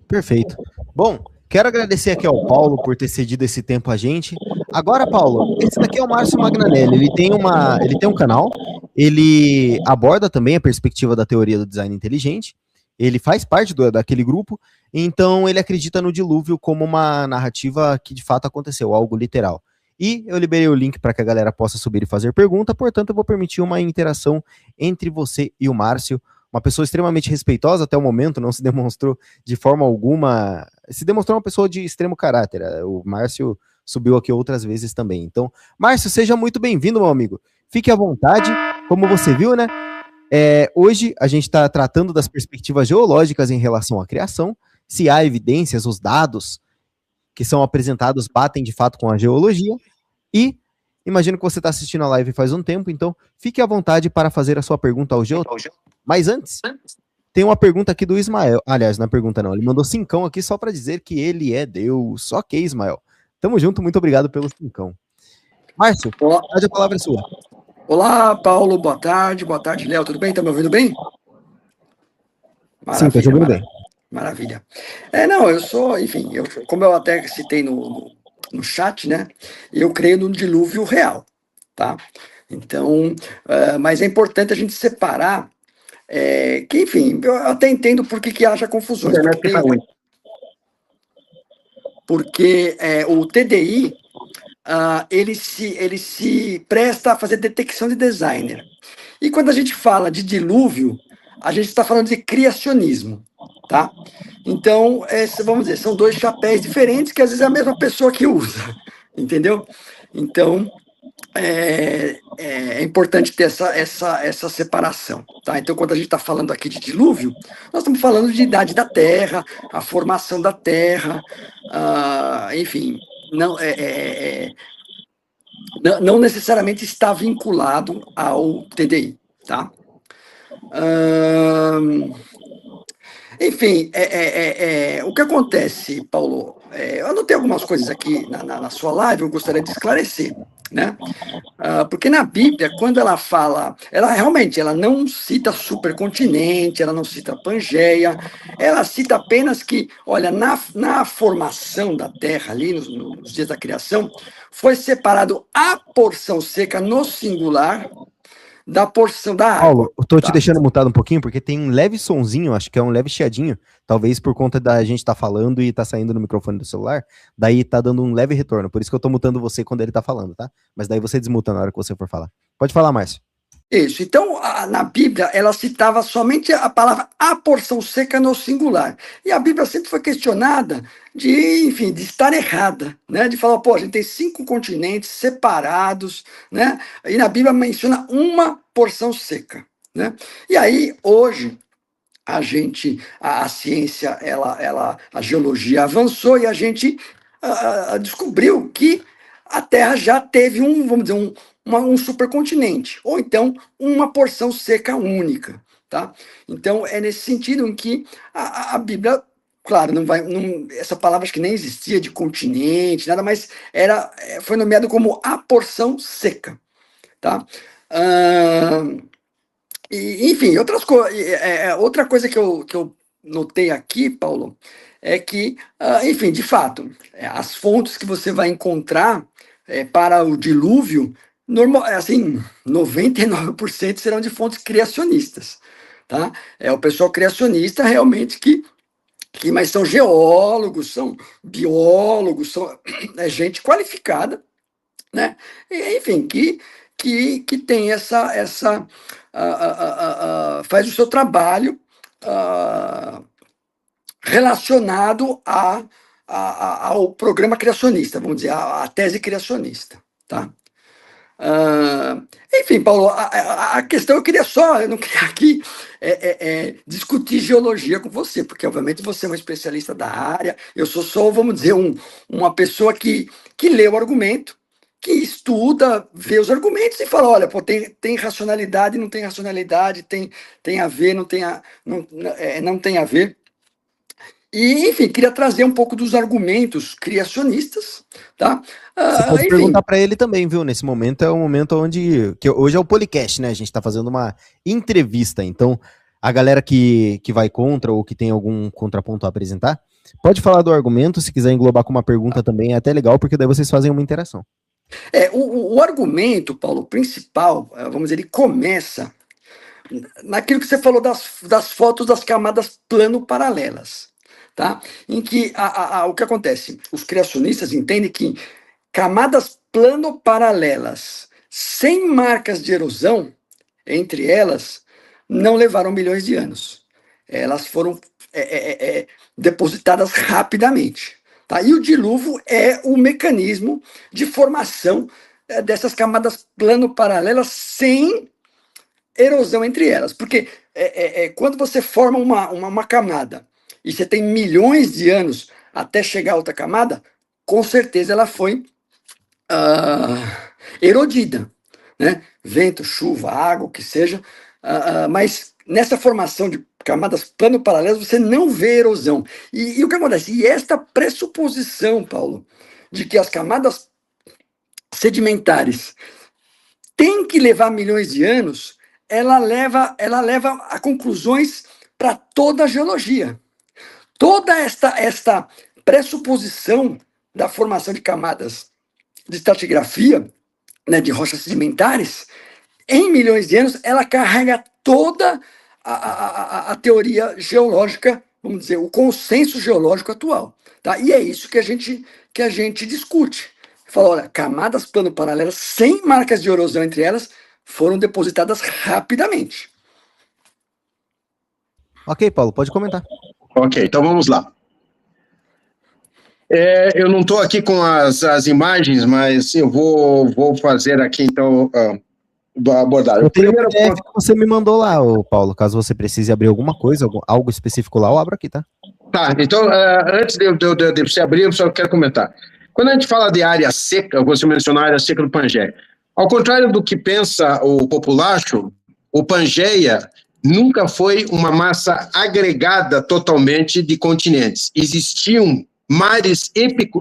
Perfeito. Bom, quero agradecer aqui ao Paulo por ter cedido esse tempo a gente. Agora, Paulo, esse daqui é o Márcio Magnanelli. Ele tem um canal, ele aborda também a perspectiva da teoria do design inteligente. Ele faz parte daquele grupo, então ele acredita no dilúvio como uma narrativa que de fato aconteceu, algo literal. E eu liberei o link para que a galera possa subir e fazer pergunta, portanto, eu vou permitir uma interação entre você e o Márcio. Uma pessoa extremamente respeitosa até o momento, não se demonstrou de forma alguma. Se demonstrou uma pessoa de extremo caráter. O Márcio subiu aqui outras vezes também. Então, Márcio, seja muito bem-vindo, meu amigo. Fique à vontade. Como você viu, né? Hoje a gente está tratando das perspectivas geológicas em relação à criação, se há evidências, os dados que são apresentados batem de fato com a geologia. E imagino que você está assistindo a live faz um tempo, então fique à vontade para fazer a sua pergunta ao geólogo. Mas antes, tem uma pergunta aqui do Ismael. Aliás, não é pergunta não, ele mandou cincão aqui só para dizer que ele é Deus. Ok, Ismael. Tamo junto, muito obrigado pelo cincão. Márcio, a palavra é sua. Olá, Paulo, boa tarde, Léo, tudo bem? Tá me ouvindo bem? Maravilha, sim, tá ouvindo bem. Maravilha. Eu sou, enfim, como eu até citei no chat, né, eu creio no dilúvio real, tá? Então, mas é importante a gente separar, que, enfim, eu até entendo por que haja confusões. Porque o TDI, ele se presta a fazer detecção de designer. E quando a gente fala de dilúvio, a gente está falando de criacionismo, tá? Então, vamos dizer, são dois chapéus diferentes que às vezes é a mesma pessoa que usa, entendeu? Então, é importante ter essa separação, tá? Então, quando a gente está falando aqui de dilúvio, nós estamos falando de idade da Terra, a formação da Terra, enfim, não necessariamente está vinculado ao TDI, tá? Enfim, o que acontece, Paulo, eu anotei algumas coisas aqui na sua live, eu gostaria de esclarecer, né? Porque na Bíblia, quando ela fala, ela realmente não cita supercontinente, ela não cita Pangeia, ela cita apenas que, olha, na formação da Terra, ali, nos dias da criação, foi separado a porção seca no singular da porção da água. Paulo, eu tô te deixando mutado um pouquinho, porque tem um leve sonzinho, acho que é um leve chiadinho, talvez por conta da gente tá falando e tá saindo no microfone do celular, daí tá dando um leve retorno, por isso que eu tô mutando você quando ele tá falando, tá? Mas daí você desmuta na hora que você for falar. Pode falar, Márcio. Isso, então na Bíblia ela citava somente a palavra a porção seca no singular, e a Bíblia sempre foi questionada enfim, de estar errada, né? De falar, pô, a gente tem 5 continentes separados, né? E na Bíblia menciona uma porção seca, né? E aí, hoje, a ciência, a geologia avançou e a gente descobriu que a Terra já teve vamos dizer, um supercontinente, ou então uma porção seca única, tá? Então, é nesse sentido em que a Bíblia, claro, essa palavra acho que nem existia de continente, nada, mas foi nomeado como a porção seca, tá? Enfim, outra coisa que eu notei aqui, Paulo, é que, enfim, de fato, as fontes que você vai encontrar para o dilúvio, assim, 99% serão de fontes criacionistas, tá? É o pessoal criacionista realmente mas são geólogos, são biólogos, são gente qualificada, né? Enfim, que tem faz o seu trabalho relacionado ao programa criacionista, vamos dizer, a tese criacionista, tá? Enfim, Paulo, a questão eu não queria aqui discutir geologia com você, porque obviamente você é um especialista da área, eu sou só, vamos dizer, uma pessoa que lê o argumento, que estuda, vê os argumentos e fala, olha, pô, tem racionalidade, não tem racionalidade, tem a ver, não tem a ver. E, enfim, queria trazer um pouco dos argumentos criacionistas, tá? Você pode perguntar para ele também, viu? Nesse momento é o momento que hoje é o podcast, né? A gente tá fazendo uma entrevista, então a galera que vai contra ou que tem algum contraponto a apresentar, pode falar do argumento, se quiser englobar com uma pergunta também, é até legal, porque daí vocês fazem uma interação. O argumento, Paulo, principal, vamos dizer, ele começa naquilo que você falou das fotos das camadas plano-paralelas, tá? Em que o que acontece? Os criacionistas entendem que camadas plano-paralelas sem marcas de erosão entre elas não levaram milhões de anos. Elas foram depositadas rapidamente. Tá? E o dilúvio é o mecanismo de formação dessas camadas plano-paralelas sem erosão entre elas. Porque quando você forma uma camada e você tem milhões de anos até chegar a outra camada, com certeza ela foi erodida. Né? Vento, chuva, água, o que seja. Mas nessa formação de camadas plano-paralelas você não vê erosão. E o que acontece? E esta pressuposição, Paulo, de que as camadas sedimentares têm que levar milhões de anos, ela leva a conclusões para toda a geologia. Toda esta pressuposição da formação de camadas de estratigrafia, né, de rochas sedimentares, em milhões de anos, ela carrega toda a teoria geológica, vamos dizer, o consenso geológico atual. Tá? E é isso que a gente discute. Fala, olha, camadas plano-paralelas sem marcas de erosão entre elas foram depositadas rapidamente. Ok, Paulo, pode comentar. Ok, então vamos lá. Eu não estou aqui com as imagens, mas eu vou fazer aqui, então, a abordagem. Eu tenho o PDF que você me mandou lá, Paulo, caso você precise abrir alguma coisa, algo específico lá, eu abro aqui, tá? Tá, então, antes de você abrir, eu só quero comentar. Quando a gente fala de área seca, você mencionou a área seca do Pangeia. Ao contrário do que pensa o populacho, o Pangeia nunca foi uma massa agregada totalmente de continentes. Existiam mares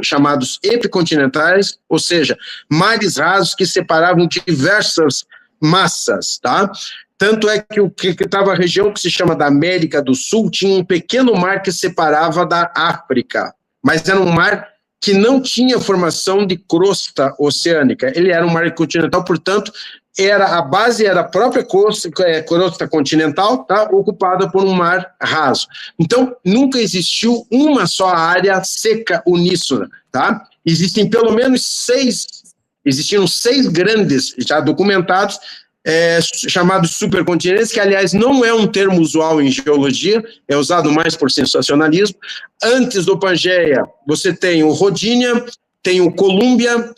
chamados epicontinentais, ou seja, mares rasos que separavam diversas massas, tá? Tanto é que estava a região que se chama da América do Sul, tinha um pequeno mar que separava da África, mas era um mar que não tinha formação de crosta oceânica, ele era um mar continental, portanto, a base era a própria crosta continental, tá, ocupada por um mar raso. Então, nunca existiu uma só área seca uníssona, tá? Existiram seis grandes, já documentados, chamados supercontinentes, que, aliás, não é um termo usual em geologia, é usado mais por sensacionalismo. Antes do Pangeia, você tem o Rodinia, tem o Colúmbia,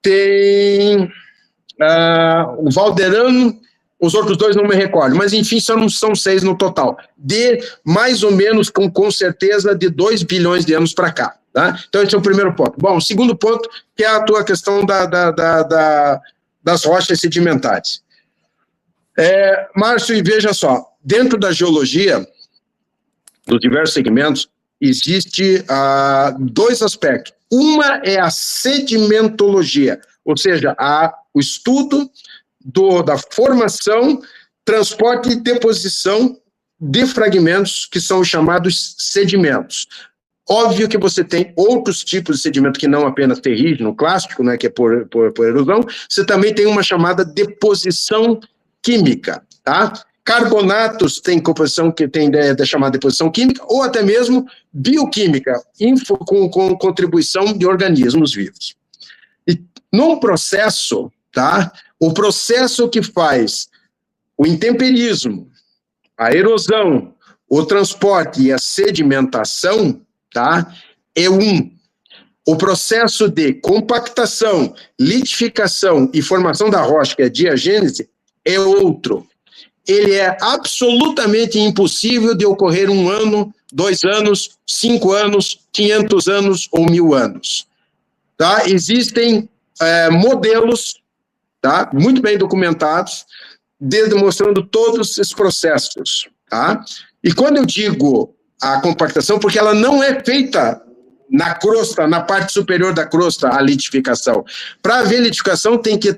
tem o Valderano, os outros dois não me recordo, mas enfim, são 6 no total, de mais ou menos, com certeza, de 2 bilhões de anos para cá. Tá? Então, esse é o primeiro ponto. Bom, o segundo ponto, que é a tua questão das rochas sedimentares. Márcio, e veja só, dentro da geologia, dos diversos segmentos, existe 2 aspectos. Uma é a sedimentologia, ou seja, o estudo da formação, transporte e deposição de fragmentos que são os chamados sedimentos. Óbvio que você tem outros tipos de sedimento que não apenas terrígeno, clássico, né, que é por erosão, você também tem uma chamada deposição química, tá? Carbonatos têm composição que tem da chamada deposição química, ou até mesmo bioquímica, com contribuição de organismos vivos. E num processo, tá? O processo que faz o intemperismo, a erosão, o transporte e a sedimentação, tá? O processo de compactação, litificação e formação da rocha, que é a diagênese, é outro. Ele é absolutamente impossível de ocorrer 1 ano, 2 anos, 5 anos, 500 anos ou 1000 anos. Tá? Existem modelos, tá? Muito bem documentados, demonstrando todos esses processos. Tá? E quando eu digo a compactação, porque ela não é feita na crosta, na parte superior da crosta, a litificação. Para haver litificação, tem que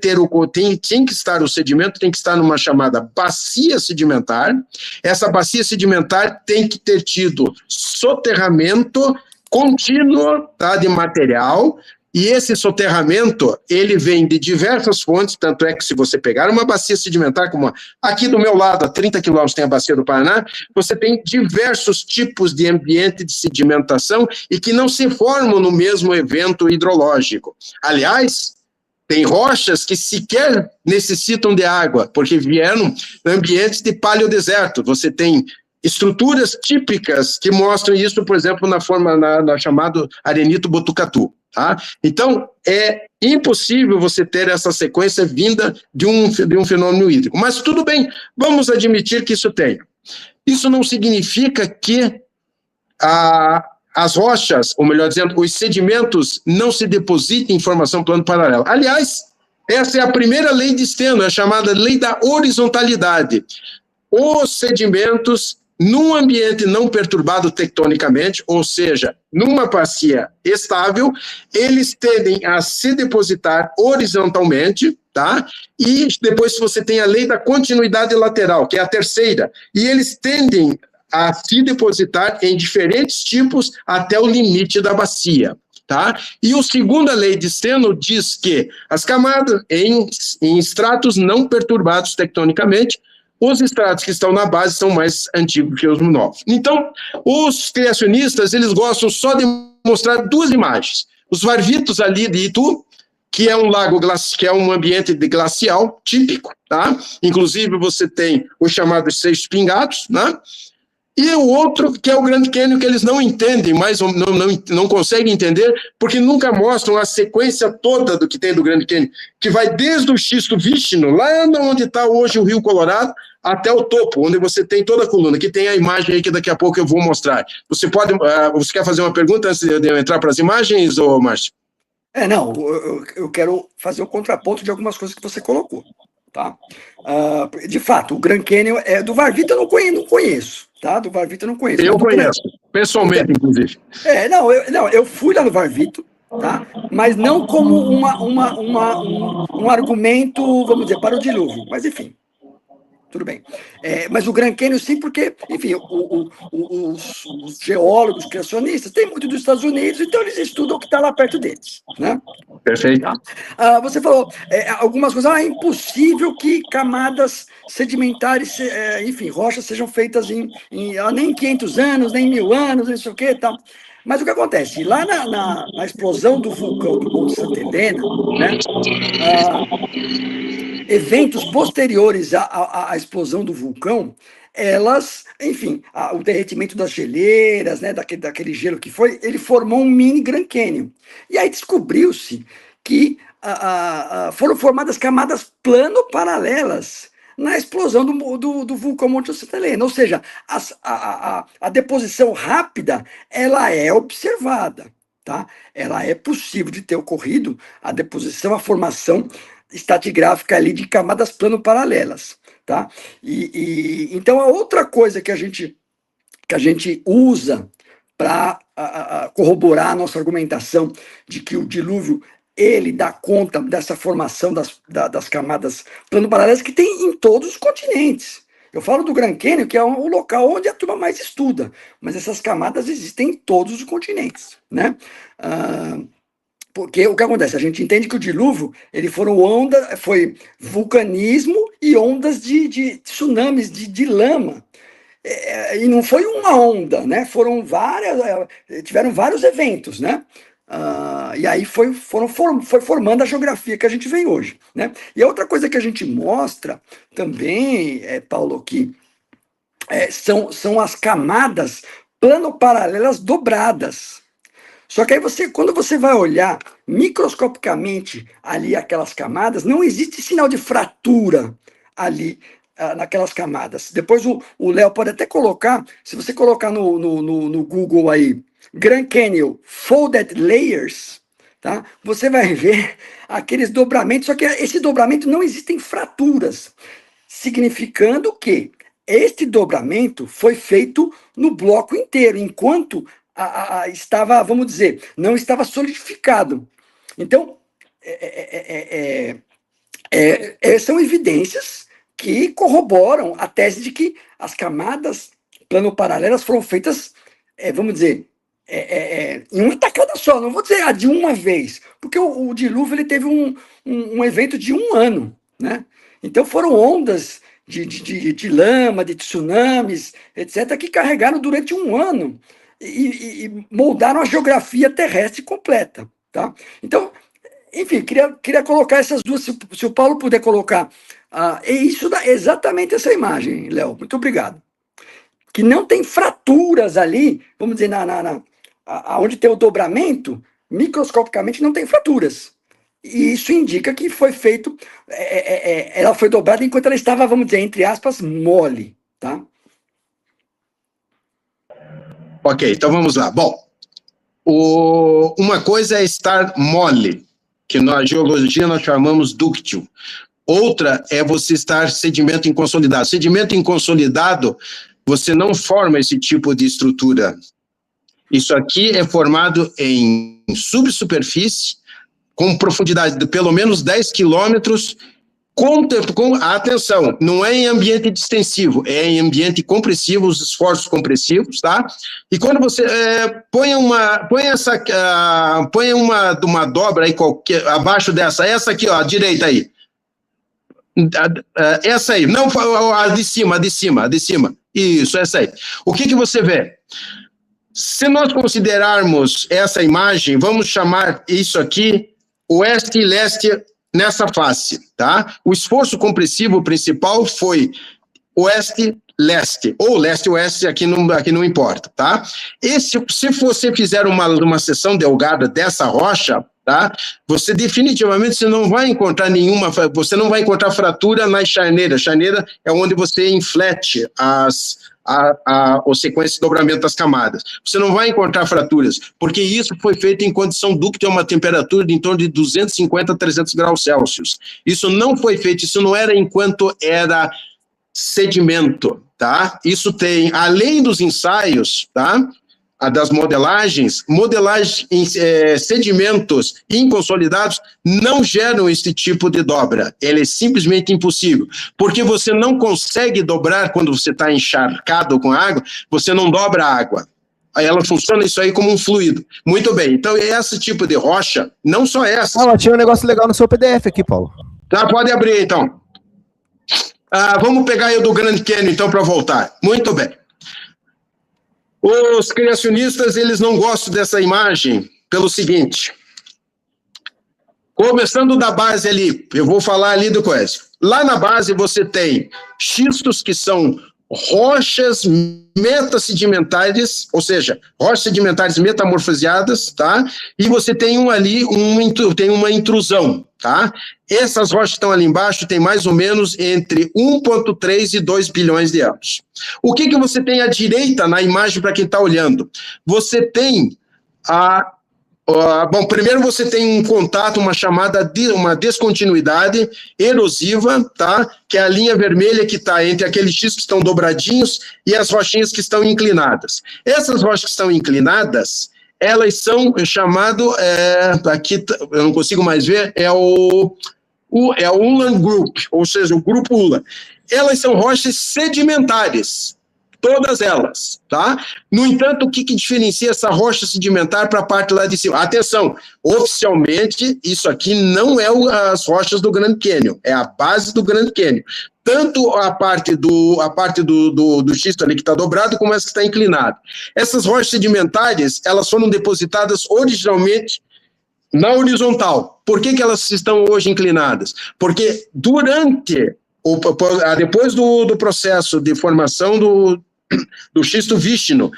estar o sedimento, tem que estar numa chamada bacia sedimentar. Essa bacia sedimentar tem que ter tido soterramento contínuo, tá, de material. E esse soterramento, ele vem de diversas fontes, tanto é que se você pegar uma bacia sedimentar, como aqui do meu lado, a 30 quilômetros tem a bacia do Paraná, você tem diversos tipos de ambiente de sedimentação e que não se formam no mesmo evento hidrológico. Aliás, tem rochas que sequer necessitam de água, porque vieram de ambientes de paleodeserto. Você tem estruturas típicas que mostram isso, por exemplo, na chamado arenito botucatu. Tá? Então, é impossível você ter essa sequência vinda de um fenômeno hídrico. Mas tudo bem, vamos admitir que isso tem. Isso não significa que as rochas, ou melhor dizendo, os sedimentos não se depositem em formação plano paralelo. Aliás, essa é a primeira lei de Steno, é a chamada lei da horizontalidade. Os sedimentos, num ambiente não perturbado tectonicamente, ou seja, numa bacia estável, eles tendem a se depositar horizontalmente, tá? E depois você tem a lei da continuidade lateral, que é a terceira, e eles tendem a se depositar em diferentes tipos até o limite da bacia. Tá? E a segunda lei de Steno diz que as camadas em estratos não perturbados tectonicamente, os estratos que estão na base são mais antigos que os novos. Então, os criacionistas, eles gostam só de mostrar duas imagens. Os Varvitos ali de Itu, que é um lago, que é um ambiente de glacial típico, tá? Inclusive você tem os chamados Seixos Pingados, né? E o outro, que é o Grand Canyon, que eles não entendem, mas não conseguem entender, porque nunca mostram a sequência toda do que tem do Grand Canyon, que vai desde o xisto Vishnu, lá onde está hoje o Rio Colorado, até o topo, onde você tem toda a coluna, que tem a imagem aí que daqui a pouco eu vou mostrar. Você quer fazer uma pergunta antes de eu entrar para as imagens, ô Márcio? Não, eu quero fazer o contraponto de algumas coisas que você colocou. Tá? De fato, o Grand Canyon do Varvita eu não conheço, tá? Do Varvita eu não conheço. Eu conheço, pessoalmente, inclusive. Eu fui lá no Varvito, tá? Mas não como um argumento, vamos dizer, para o dilúvio. Mas, enfim, tudo bem. Mas o Grand Canyon, sim, porque, enfim, os geólogos, criacionistas, tem muito dos Estados Unidos, então eles estudam o que está lá perto deles, né? Perfeito. Tá? Você falou algumas coisas, é impossível que camadas sedimentares, enfim, rochas sejam feitas nem 500 anos, nem 1000 anos, não sei o que e tal. Mas o que acontece? Lá na explosão do vulcão do Monte Santa Helena, né, eventos posteriores à explosão do vulcão, elas, enfim, o derretimento das geleiras, né, daquele gelo que foi, ele formou um mini Grand Canyon. E aí descobriu-se que foram formadas camadas plano-paralelas na explosão do vulcão Monte Santa Helena. Ou seja, a deposição rápida, ela é observada, tá? Ela é possível de ter ocorrido a deposição, a formação estratigráfica ali de camadas plano-paralelas, tá? Então, a outra coisa que a gente usa para corroborar a nossa argumentação de que o dilúvio ele dá conta dessa formação das camadas plano-paralelas que tem em todos os continentes. Eu falo do Grand Canyon, que é o local onde a turma mais estuda, mas essas camadas existem em todos os continentes, né? Porque o que acontece? A gente entende que o dilúvio, foi vulcanismo e ondas de tsunamis, de lama. E não foi uma onda, né? Tiveram vários eventos, né? E aí foi formando a geografia que a gente vem hoje, né? E a outra coisa que a gente mostra também, Paulo, que são as camadas plano-paralelas dobradas. Só que aí quando você vai olhar microscopicamente ali aquelas camadas, não existe sinal de fratura ali naquelas camadas. Depois o Léo pode até colocar, se você colocar no Google aí, Grand Canyon Folded Layers, tá? Você vai ver aqueles dobramentos, só que esse dobramento não existem fraturas, significando que este dobramento foi feito no bloco inteiro, enquanto estava, vamos dizer, não estava solidificado. Então, são evidências que corroboram a tese de que as camadas plano-paralelas foram feitas, vamos dizer, em uma tacada só, não vou dizer de uma vez, porque o dilúvio ele teve um evento de 1 ano, né? Então foram ondas de lama, de tsunamis, etc., que carregaram durante 1 ano e moldaram a geografia terrestre completa, tá? Então, enfim, queria colocar essas duas, se o Paulo puder colocar, isso dá exatamente essa imagem, Léo, muito obrigado. Que não tem fraturas ali, vamos dizer, onde tem o dobramento, microscopicamente não tem fraturas. E isso indica que foi feito, ela foi dobrada enquanto ela estava, vamos dizer, entre aspas, mole, tá? Ok, então vamos lá. Bom, uma coisa é estar mole, que na geologia nós chamamos dúctil. Outra é você estar sedimento inconsolidado. Sedimento inconsolidado, você não forma esse tipo de estrutura. Isso aqui é formado em subsuperfície, com profundidade de pelo menos 10 quilômetros, atenção, não é em ambiente distensivo, é em ambiente compressivo, os esforços compressivos, tá? E quando você põe uma dobra aí qualquer, abaixo dessa, essa aqui, ó, à direita aí, essa aí, não a de cima, isso, essa aí. O que você vê? Se nós considerarmos essa imagem, vamos chamar isso aqui oeste e leste nessa face, tá? O esforço compressivo principal foi oeste-leste, ou leste-oeste, aqui não importa, tá? Se você fizer uma seção delgada dessa rocha, tá? Você definitivamente não vai encontrar fratura nas charneiras. Charneira é onde você inflete o sequência de dobramento das camadas. Você não vai encontrar fraturas, porque isso foi feito em condição dúctil a uma temperatura de em torno de 250 a 300 graus Celsius. Isso não foi feito, isso não era enquanto era sedimento, tá? Isso tem, além dos ensaios, tá? Das modelagens, sedimentos inconsolidados não geram esse tipo de dobra. Ele é simplesmente impossível, porque você não consegue dobrar quando você está encharcado com água, você não dobra a água. Aí ela funciona isso aí como um fluido. Muito bem, então esse tipo de rocha, não só essa. Tinha um negócio legal no seu PDF aqui, Paulo. Tá, pode abrir então. Vamos pegar aí o do Grand Canyon então para voltar. Muito bem. Os criacionistas, eles não gostam dessa imagem pelo seguinte. Começando da base ali, eu vou falar ali do coisa. Lá na base você tem xistos, que são rochas metasedimentares, ou seja, rochas sedimentares metamorfoseadas, tá? E você tem tem uma intrusão, tá? Essas rochas que estão ali embaixo têm mais ou menos entre 1,3 e 2 bilhões de anos. O que você tem à direita na imagem para quem está olhando? Você tem bom, primeiro você tem um contato, uma descontinuidade erosiva, tá? Que é a linha vermelha que está entre aqueles xistos que estão dobradinhos e as rochinhas que estão inclinadas. Essas rochas que estão inclinadas, elas são chamado, aqui eu não consigo mais ver, é o Ulan Group, ou seja, o grupo Ulan. Elas são rochas sedimentares. Todas elas, tá? No entanto, o que diferencia essa rocha sedimentar para a parte lá de cima? Atenção, oficialmente, isso aqui não é as rochas do Grand Canyon, é a base do Grand Canyon. Tanto a parte do xisto ali que está dobrado, como essa que está inclinada. Essas rochas sedimentares, elas foram depositadas originalmente na horizontal. Por que elas estão hoje inclinadas? Porque depois do processo de formação do xisto vístino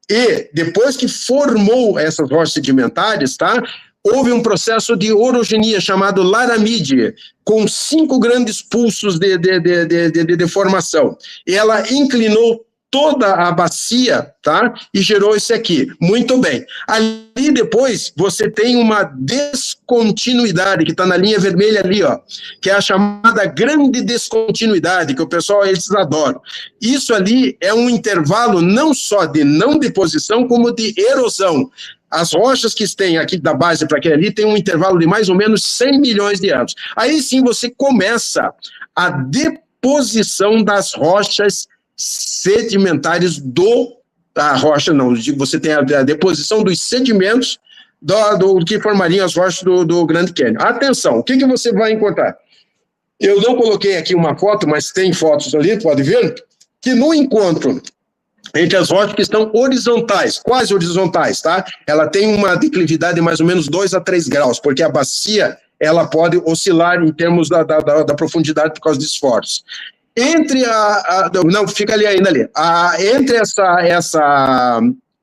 e depois que formou essas rochas sedimentares, tá? Houve um processo de orogenia chamado laramídia, com 5 grandes pulsos de formação. Ela inclinou toda a bacia, tá? E gerou esse aqui. Muito bem. Ali depois você tem uma descontinuidade, que está na linha vermelha ali, ó, que é a chamada grande descontinuidade, que o pessoal, eles adoram. Isso ali é um intervalo não só de não deposição, como de erosão. As rochas que têm aqui da base para aquele ali tem um intervalo de mais ou menos 100 milhões de anos. Aí sim você começa a deposição das rochas sedimentares da rocha, não, você tem a deposição dos sedimentos do que formariam as rochas do Grand Canyon. Atenção, o que você vai encontrar? Eu não coloquei aqui uma foto, mas tem fotos ali, pode ver, que no encontro entre as rochas que estão horizontais, quase horizontais, tá? Ela tem uma declividade de mais ou menos 2 a 3 graus, porque a bacia, ela pode oscilar em termos da profundidade por causa de esforços. Entre não, fica ali ainda ali. Entre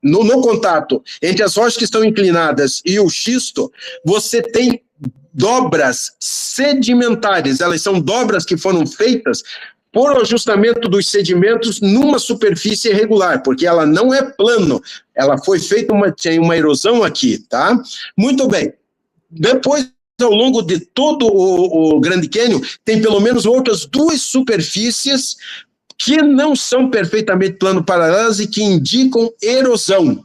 no contato entre as rochas que estão inclinadas e o xisto, você tem dobras sedimentares. Elas são dobras que foram feitas por ajustamento dos sedimentos numa superfície irregular, porque ela não é plano. Ela foi feita uma erosão aqui, tá? Muito bem. Depois, ao longo de todo o Grand Canyon, tem pelo menos outras 2 superfícies que não são perfeitamente plano paralelas e que indicam erosão,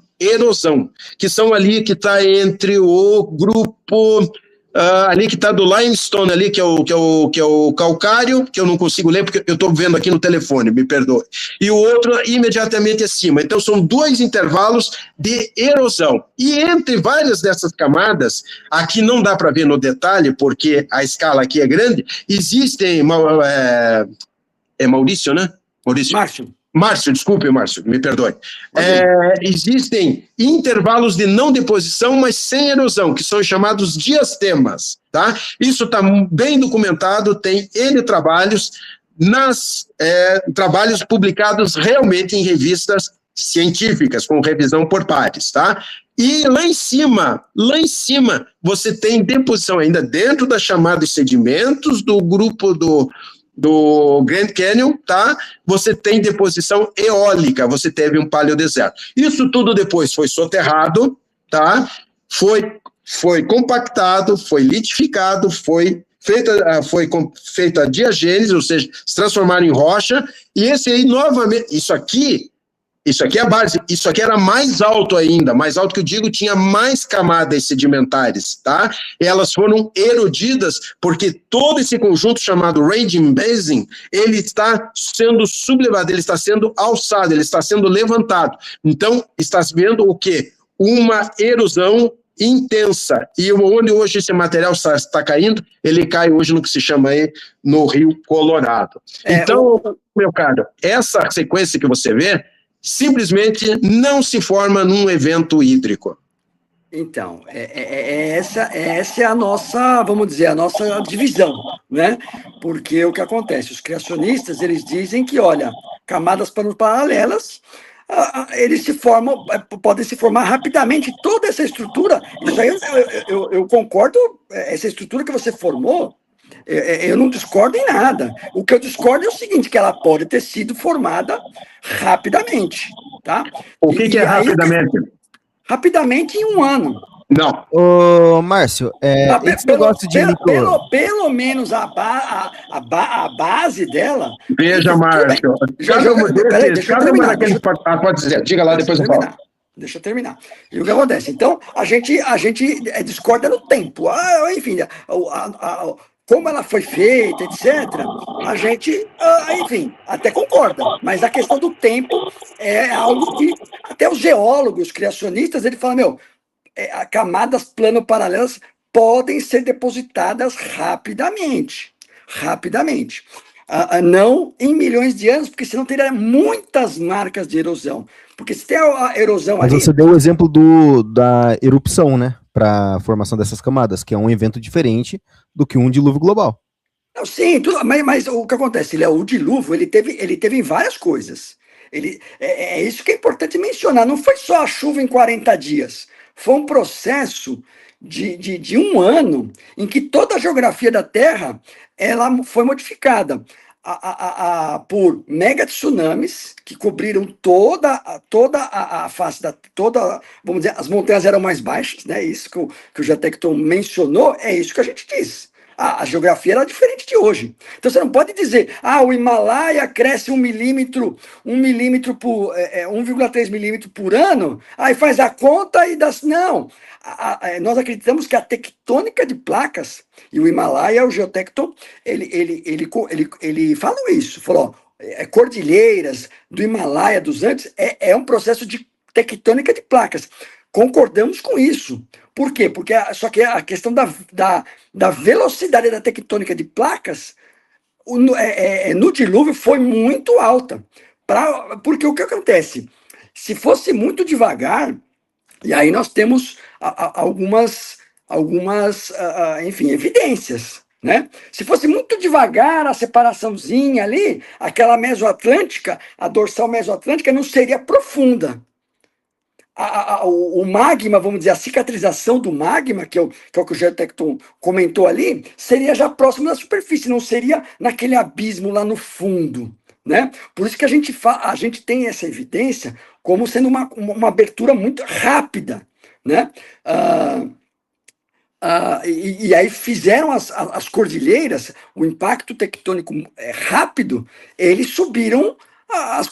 que são ali que está entre o grupo ali que está do limestone ali, que é o calcário, que eu não consigo ler porque eu estou vendo aqui no telefone, me perdoe, e o outro imediatamente acima. Então são 2 intervalos de erosão, e entre várias dessas camadas, aqui não dá para ver no detalhe, porque a escala aqui é grande, existem, Maurício, né? Márcio, desculpe, Márcio, me perdoe. Existem intervalos de não deposição, mas sem erosão, que são chamados diastemas, tá? Isso está bem documentado, tem N trabalhos, trabalhos publicados realmente em revistas científicas, com revisão por pares, tá? E lá em cima, você tem deposição ainda dentro da chamada sedimentos do grupo do Grand Canyon, tá? Você tem deposição eólica, você teve um paleodeserto. Isso tudo depois foi soterrado, tá? Foi compactado, foi litificado, foi feita a diagênese, ou seja, se transformaram em rocha, e esse aí, novamente, isso aqui é a base, isso aqui era mais alto ainda, mais alto que eu digo, tinha mais camadas sedimentares, tá? Elas foram erodidas porque todo esse conjunto chamado Raging Basin, ele está sendo sublevado, ele está sendo alçado, ele está sendo levantado. Então, está se vendo o quê? Uma erosão intensa. E onde hoje esse material está caindo, ele cai hoje no que se chama aí no Rio Colorado. Então, meu caro, essa sequência que você vê, simplesmente não se forma num evento hídrico. Então, essa é a nossa, vamos dizer, a nossa divisão, né? Porque o que acontece? Os criacionistas, eles dizem que, olha, camadas paralelas, eles podem se formar rapidamente. Toda essa estrutura, isso aí eu concordo, essa estrutura que você formou, eu não discordo em nada. O que eu discordo é o seguinte, que ela pode ter sido formada rapidamente, tá? O que é rapidamente? Rapidamente em 1 ano. Não. Ô, Márcio, esse negócio de... Pelo menos a base dela... Veja, Márcio. Deixa eu terminar. Pode dizer, diga lá, depois eu falo. Deixa eu terminar. E o que acontece? Então, a gente discorda no tempo. Enfim, como ela foi feita, etc., a gente, enfim, até concorda. Mas a questão do tempo é algo que até os geólogos, criacionistas, eles falam, camadas plano-paralelas podem ser depositadas rapidamente. Não em milhões de anos, porque senão teria muitas marcas de erosão. Porque se tem a erosão ali... Mas você deu o exemplo da erupção, né? Para a formação dessas camadas, que é um evento diferente do que um dilúvio global. Não, sim, mas o que acontece? O dilúvio, ele teve em várias coisas. É isso que é importante mencionar. Não foi só a chuva em 40 dias. Foi um processo de 1 ano em que toda a geografia da Terra ela foi modificada. por mega tsunamis que cobriram toda a face vamos dizer, as montanhas eram mais baixas, né? Isso que o Geotecton mencionou, é isso que a gente diz. A geografia era diferente de hoje. Então você não pode dizer, o Himalaia cresce 1 milímetro por 1,3 milímetro por ano, aí faz a conta e dá. Não. Nós acreditamos que a tectônica de placas, e o Himalaia, o Geotecton, ele falou isso, falou, cordilheiras do Himalaia, dos Andes, é um processo de tectônica de placas. Concordamos com isso. Por quê? Porque só que a questão da velocidade da tectônica de placas no dilúvio foi muito alta. Porque o que acontece? Se fosse muito devagar, e aí nós temos algumas enfim, evidências, né? Se fosse muito devagar a separaçãozinha ali, aquela mesoatlântica, a dorsal mesoatlântica não seria profunda. O magma, vamos dizer, a cicatrização do magma, que é o que o Geotecton comentou ali, seria já próximo da superfície, não seria naquele abismo lá no fundo, né? Por isso que a gente tem essa evidência como sendo uma abertura muito rápida, né? E aí fizeram as cordilheiras, o impacto tectônico rápido, eles subiram as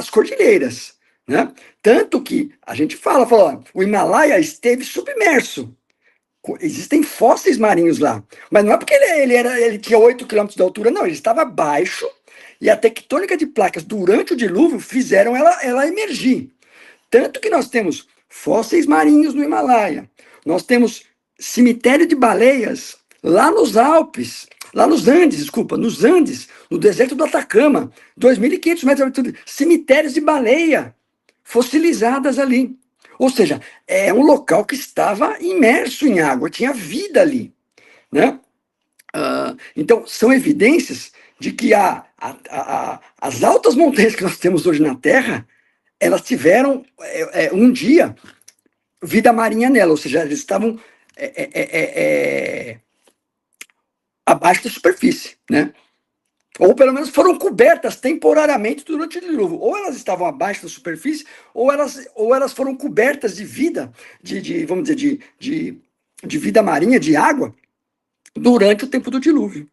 cordilheiras, né? Tanto que a gente fala, o Himalaia esteve submerso. Existem fósseis marinhos lá. Mas não é porque ele tinha 8 quilômetros de altura, não. Ele estava baixo e a tectônica de placas durante o dilúvio fizeram ela emergir. Tanto que nós temos fósseis marinhos no Himalaia. Nós temos cemitério de baleias lá nos Alpes, lá nos Andes, no deserto do Atacama, 2.500 metros de altitude, cemitérios de baleia fossilizadas ali. Ou seja, é um local que estava imerso em água, tinha vida ali, né? Então, são evidências de que as altas montanhas que nós temos hoje na Terra, elas tiveram um dia vida marinha nela, ou seja, eles estavam abaixo da superfície, né? Ou pelo menos foram cobertas temporariamente durante o dilúvio. Ou elas estavam abaixo da superfície, ou elas foram cobertas de vida, vamos dizer, de vida marinha, de água, durante o tempo do dilúvio.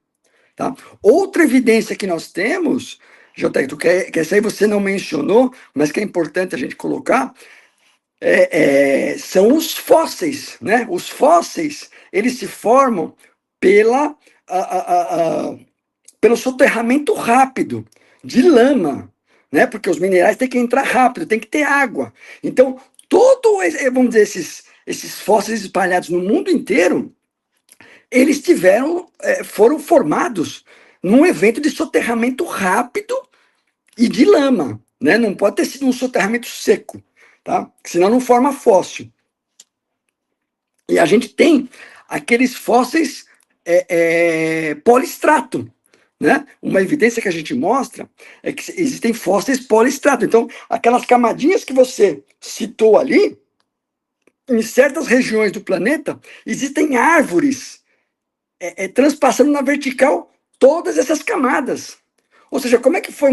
Tá? Outra evidência que nós temos, Geotecton, que essa aí você não mencionou, mas que é importante a gente colocar, são os fósseis, né? Os fósseis, eles se formam pelo soterramento rápido de lama, né? Porque os minerais têm que entrar rápido, tem que ter água. Então, vamos dizer, esses fósseis espalhados no mundo inteiro, eles foram formados num evento de soterramento rápido e de lama, né? Não pode ter sido um soterramento seco, tá? Senão não forma fóssil. E a gente tem aqueles fósseis polistrato, né? Uma evidência que a gente mostra é que existem fósseis polistrato. Então, aquelas camadinhas que você citou ali, em certas regiões do planeta, existem árvores transpassando na vertical todas essas camadas. Ou seja, como é que foi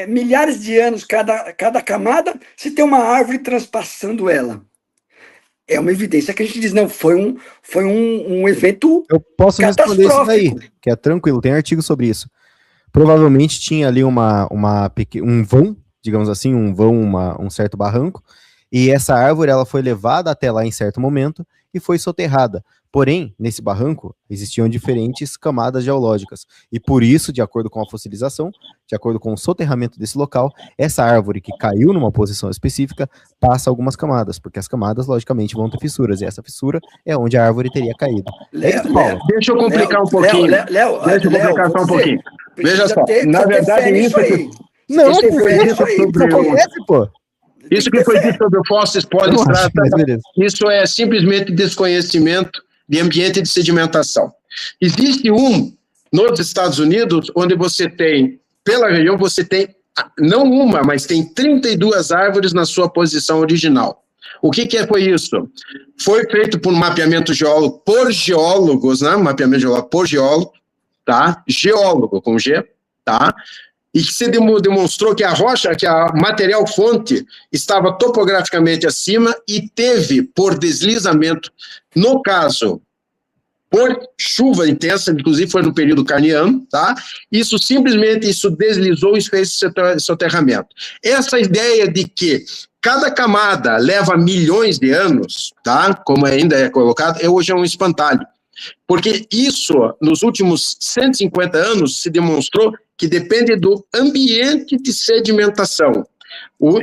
milhares de anos cada camada se tem uma árvore transpassando ela? É uma evidência que a gente diz, não, foi um evento Eu posso responder isso daí, que é tranquilo, tem artigo sobre isso. Provavelmente tinha ali um vão, digamos assim, um certo barranco, e essa árvore ela foi levada até lá em certo momento e foi soterrada. Porém, nesse barranco, existiam diferentes camadas geológicas. E por isso, de acordo com a fossilização, de acordo com o soterramento desse local, essa árvore que caiu numa posição específica passa algumas camadas, porque as camadas, logicamente, vão ter fissuras. E essa fissura é onde a árvore teria caído. Paulo. Deixa eu complicar um pouquinho. Deixa eu complicar só um pouquinho. Veja só, na verdade, isso aqui... Não, isso acontece, pô. Isso que foi dito sobre o fósseis polistrato, isso é simplesmente desconhecimento de ambiente de sedimentação. Existe nos Estados Unidos, onde você tem, pela região, você tem, não uma, mas tem 32 árvores na sua posição original. O que foi isso? Foi feito por mapeamento geólogo por geólogos, né? Mapeamento geológico por geólogo, tá? Geólogo, com G, tá? E que se demonstrou que a rocha, que a material fonte estava topograficamente acima e teve, por deslizamento, no caso, por chuva intensa, inclusive foi no período carniano, tá? Isso deslizou e fez esse soterramento. Essa ideia de que cada camada leva milhões de anos, tá? Como ainda é colocado, hoje é um espantalho. Porque isso, nos últimos 150 anos, se demonstrou que depende do ambiente de sedimentação.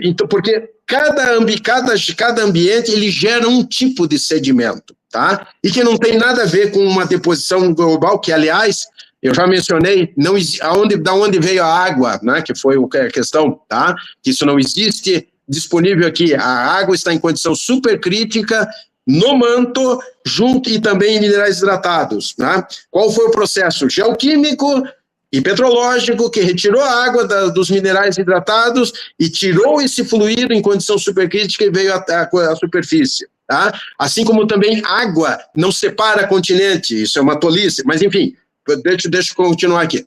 Então, porque cada ambiente ele gera um tipo de sedimento, tá? E que não tem nada a ver com uma deposição global, que, aliás, eu já mencionei, da onde veio a água, né? Que foi a questão, tá? Que isso não existe disponível aqui. A água está em condição supercrítica no manto, junto e também em minerais hidratados, né? Qual foi o processo geoquímico e petrológico que retirou a água dos minerais hidratados e tirou esse fluido em condição supercrítica e veio à superfície, tá? Assim como também água não separa continente, isso é uma tolice, mas enfim, deixa eu continuar aqui.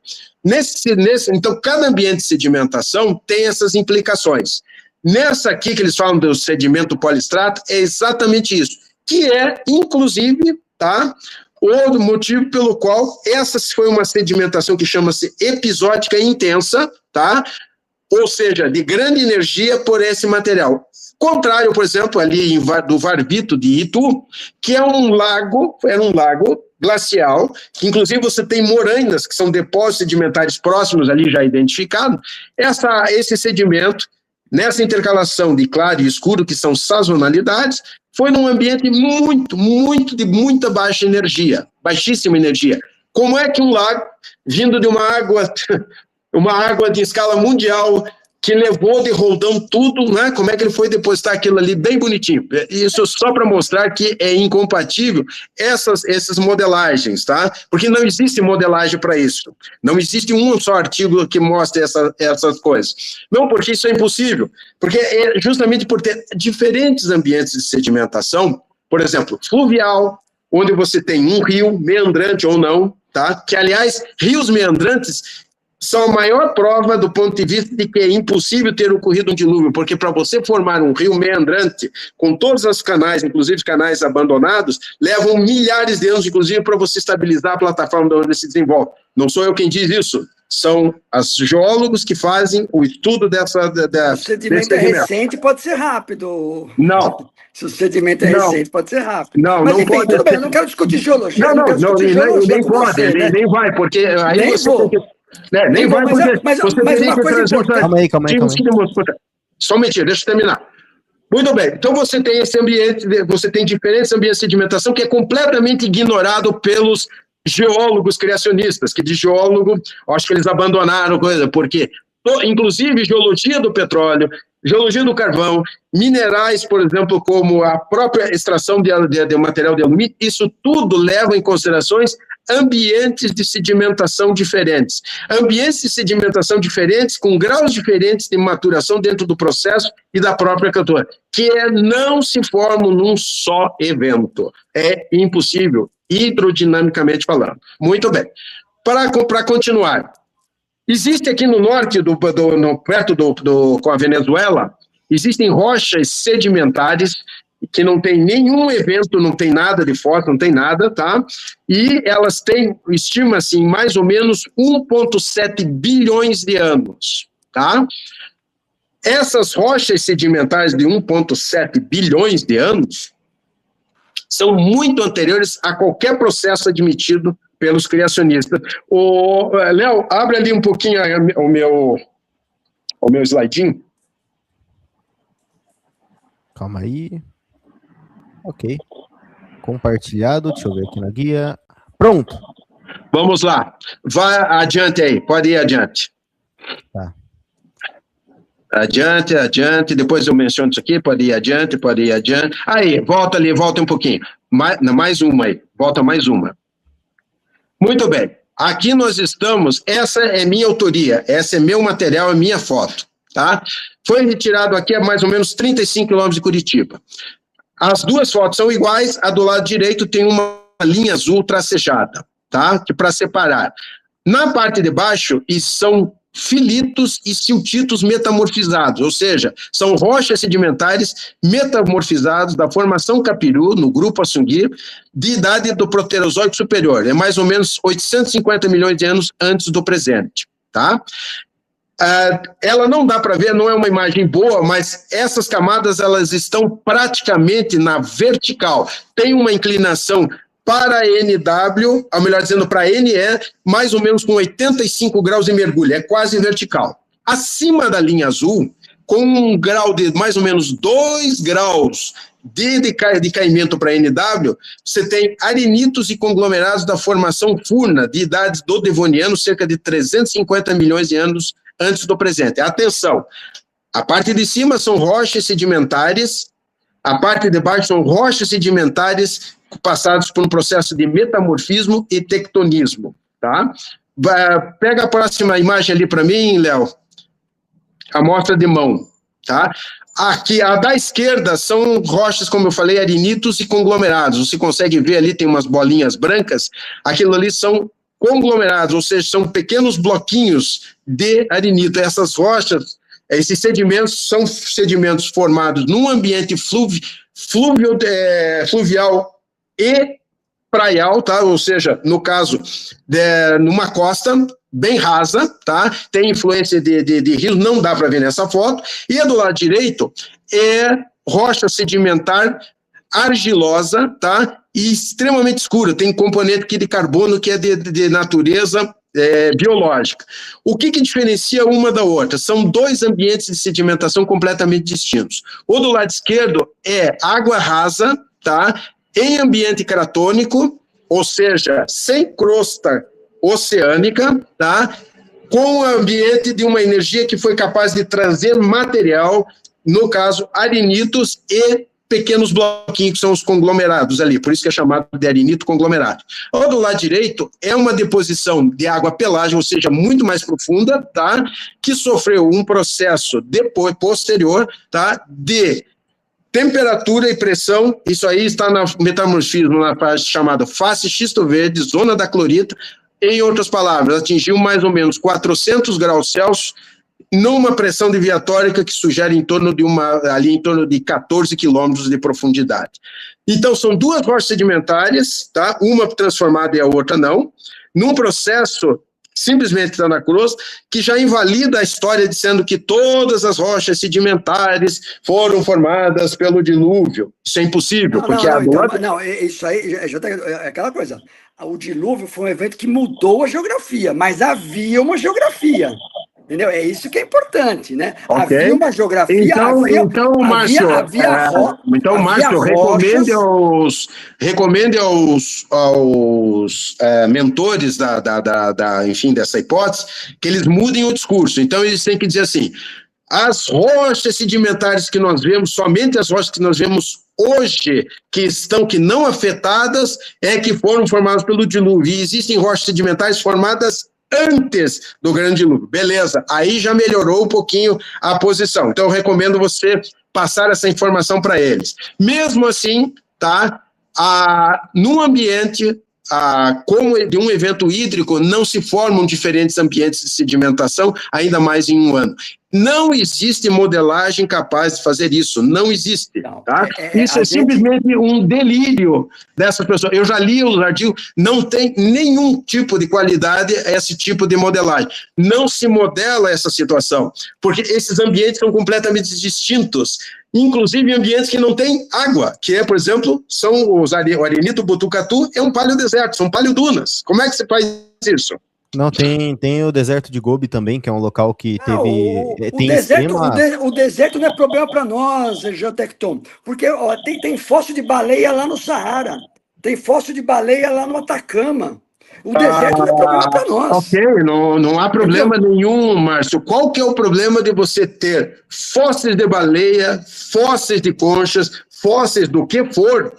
Então, cada ambiente de sedimentação tem essas implicações. Nessa aqui que eles falam do sedimento polistrato, é exatamente isso, que é, inclusive, tá, o motivo pelo qual essa foi uma sedimentação que chama-se episódica intensa, tá? Ou seja, de grande energia por esse material. Contrário, por exemplo, ali do Varvito de Itu, que era um lago glacial, que inclusive você tem morainas, que são depósitos sedimentares próximos ali já identificados. Esse sedimento, nessa intercalação de claro e escuro, que são sazonalidades, foi num ambiente de muita baixa energia, baixíssima energia. Como é que um lago, vindo de uma água de escala mundial, que levou de roldão tudo, né? Como é que ele foi depositar aquilo ali bem bonitinho? Isso só para mostrar que é incompatível essas modelagens, tá? Porque não existe modelagem para isso. Não existe um só artigo que mostre essas coisas. Não, porque isso é impossível. Porque é justamente por ter diferentes ambientes de sedimentação, por exemplo, fluvial, onde você tem um rio, meandrante ou não, tá? Que, aliás, rios meandrantes são a maior prova do ponto de vista de que é impossível ter ocorrido um dilúvio, porque para você formar um rio meandrante, com todos os canais, inclusive canais abandonados, levam milhares de anos, inclusive, para você estabilizar a plataforma onde se desenvolve. Não sou eu quem diz isso, são os geólogos que fazem o estudo o sedimento é recente, pode ser rápido. Não. Se o sedimento é recente, pode ser rápido. Não, mas não enfim, pode. Tudo bem, eu não quero discutir geologia. Nem pode, nem vai, porque aí nem você vou. tem que... nem vai, mas uma coisa importante... Calma aí. Só um mentira, deixa eu terminar. Muito bem, então você tem esse ambiente, você tem diferentes ambientes de sedimentação que é completamente ignorado pelos geólogos criacionistas, que de geólogo, acho que eles abandonaram coisa, porque, inclusive, geologia do petróleo, geologia do carvão, minerais, por exemplo, como a própria extração de material de alumínio, isso tudo leva em considerações ambientes de sedimentação diferentes. Ambientes de sedimentação diferentes, com graus diferentes de maturação dentro do processo e da própria cantora, que não se formam num só evento. É impossível, hidrodinamicamente falando. Muito bem. Para continuar, existe aqui no norte, perto com a Venezuela, existem rochas sedimentares que não tem nenhum evento, não tem nada de fóssil, não tem nada, tá? E elas têm, estima-se, em mais ou menos 1,7 bilhões de anos, tá? Essas rochas sedimentares de 1,7 bilhões de anos são muito anteriores a qualquer processo admitido pelos criacionistas. Léo, abre ali um pouquinho o meu slidinho. Calma aí. Ok. Compartilhado, deixa eu ver aqui na guia. Pronto. Vamos lá. Vai adiante aí, pode ir adiante. Tá. Adiante, depois eu menciono isso aqui, pode ir adiante. Aí, volta um pouquinho. Mais uma aí, volta mais uma. Muito bem. Aqui nós estamos, essa é minha autoria, esse é meu material, é minha foto, tá? Foi retirado aqui a mais ou menos 35 quilômetros de Curitiba. As duas fotos são iguais, a do lado direito tem uma linha azul tracejada, tá? Que para separar. Na parte de baixo, são filitos e siltitos metamorfizados, ou seja, são rochas sedimentares metamorfizadas da formação Capiru, no grupo Assungir, de idade do Proterozoico superior, é mais ou menos 850 milhões de anos antes do presente, tá? Ela não dá para ver, não é uma imagem boa, mas essas camadas elas estão praticamente na vertical, tem uma inclinação para NW, ou melhor dizendo, para NE, mais ou menos com 85 graus de mergulho, é quase vertical. Acima da linha azul, com um grau de mais ou menos 2 graus de caimento para NW, você tem arenitos e conglomerados da formação Furna, de idades do Devoniano, cerca de 350 milhões de anos antes do presente. Atenção, a parte de cima são rochas sedimentares, a parte de baixo são rochas sedimentares passados por um processo de metamorfismo e tectonismo, tá? Pega a próxima imagem ali para mim, Léo. Amostra de mão, tá? Aqui, a da esquerda são rochas, como eu falei, arenitos e conglomerados. Você consegue ver ali, tem umas bolinhas brancas. Aquilo ali são conglomerados, ou seja, são pequenos bloquinhos de arenito. Essas rochas, esses sedimentos são sedimentos formados num ambiente fluvial e praial, tá? Ou seja, no caso, numa costa bem rasa, tá? Tem influência de rios, não dá para ver nessa foto. E do lado direito é rocha sedimentar argilosa, tá? E extremamente escura, tem componente aqui de carbono que é de natureza biológica. O que diferencia uma da outra? São dois ambientes de sedimentação completamente distintos. O do lado esquerdo é água rasa, tá? Em ambiente cratônico, ou seja, sem crosta oceânica, tá? Com o ambiente de uma energia que foi capaz de trazer material, no caso, arenitos e pequenos bloquinhos, que são os conglomerados ali, por isso que é chamado de arenito conglomerado. O do lado direito é uma deposição de água pelágica, ou seja, muito mais profunda, tá? Que sofreu um processo depois, posterior, tá? De temperatura e pressão, isso aí está na metamorfismo, na fase chamada face xisto verde, zona da clorita, em outras palavras, atingiu mais ou menos 400 graus Celsius, numa pressão deviatórica que sugere em torno de 14 quilômetros de profundidade. Então, são duas rochas sedimentares, tá? Uma transformada e a outra não, num processo simplesmente está na cruz, que já invalida a história dizendo que todas as rochas sedimentares foram formadas pelo dilúvio. Isso é impossível, isso aí é aquela coisa. O dilúvio foi um evento que mudou a geografia, mas havia uma geografia. Entendeu? É isso que é importante, né? Okay. Havia uma geografia. Então, Márcio, recomende aos mentores enfim, dessa hipótese que eles mudem o discurso. Então, eles têm que dizer assim: as rochas sedimentares que nós vemos, somente as rochas que nós vemos hoje, que não afetadas, que foram formadas pelo dilúvio. E existem rochas sedimentares formadas antes do grande dilúvio. Beleza, aí já melhorou um pouquinho a posição. Então, eu recomendo você passar essa informação para eles. Mesmo assim, tá? Num ambiente como de um evento hídrico, não se formam diferentes ambientes de sedimentação, ainda mais em um ano. Não existe modelagem capaz de fazer isso, não existe. Tá? Isso é simplesmente um delírio dessas pessoas. Eu já li os artigos, não tem nenhum tipo de qualidade esse tipo de modelagem. Não se modela essa situação, porque esses ambientes são completamente distintos, inclusive ambientes que não têm água, que por exemplo, são o arenito Botucatu, é um paleodeserto, são paleodunas. Como é que você faz isso? Não, tem o deserto de Gobi também, que é um local que o deserto não é problema para nós, Geotecton, porque tem fóssil de baleia lá no Saara, tem fóssil de baleia lá no Atacama. O deserto não é problema para nós. Ok, não há problema nenhum, Márcio. Qual que é o problema de você ter fósseis de baleia, fósseis de conchas, fósseis do que for,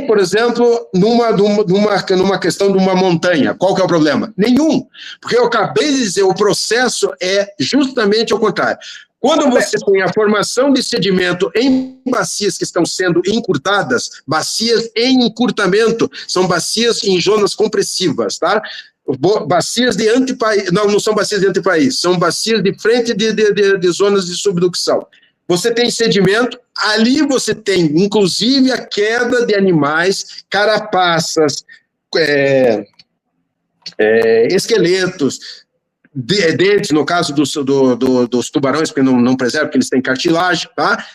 por exemplo, numa questão de uma montanha? Qual que é o problema? Nenhum. Porque eu acabei de dizer, o processo é justamente o contrário. Quando você tem a formação de sedimento em bacias que estão sendo encurtadas, bacias em encurtamento, são bacias em zonas compressivas, tá? bacias de antepaís, não são bacias de antepaís, são bacias de frente de zonas de subducção. Você tem sedimento, ali você tem, inclusive, a queda de animais, carapaças, esqueletos, dentes, no caso dos tubarões, porque não preservam, porque eles têm cartilagem, tá?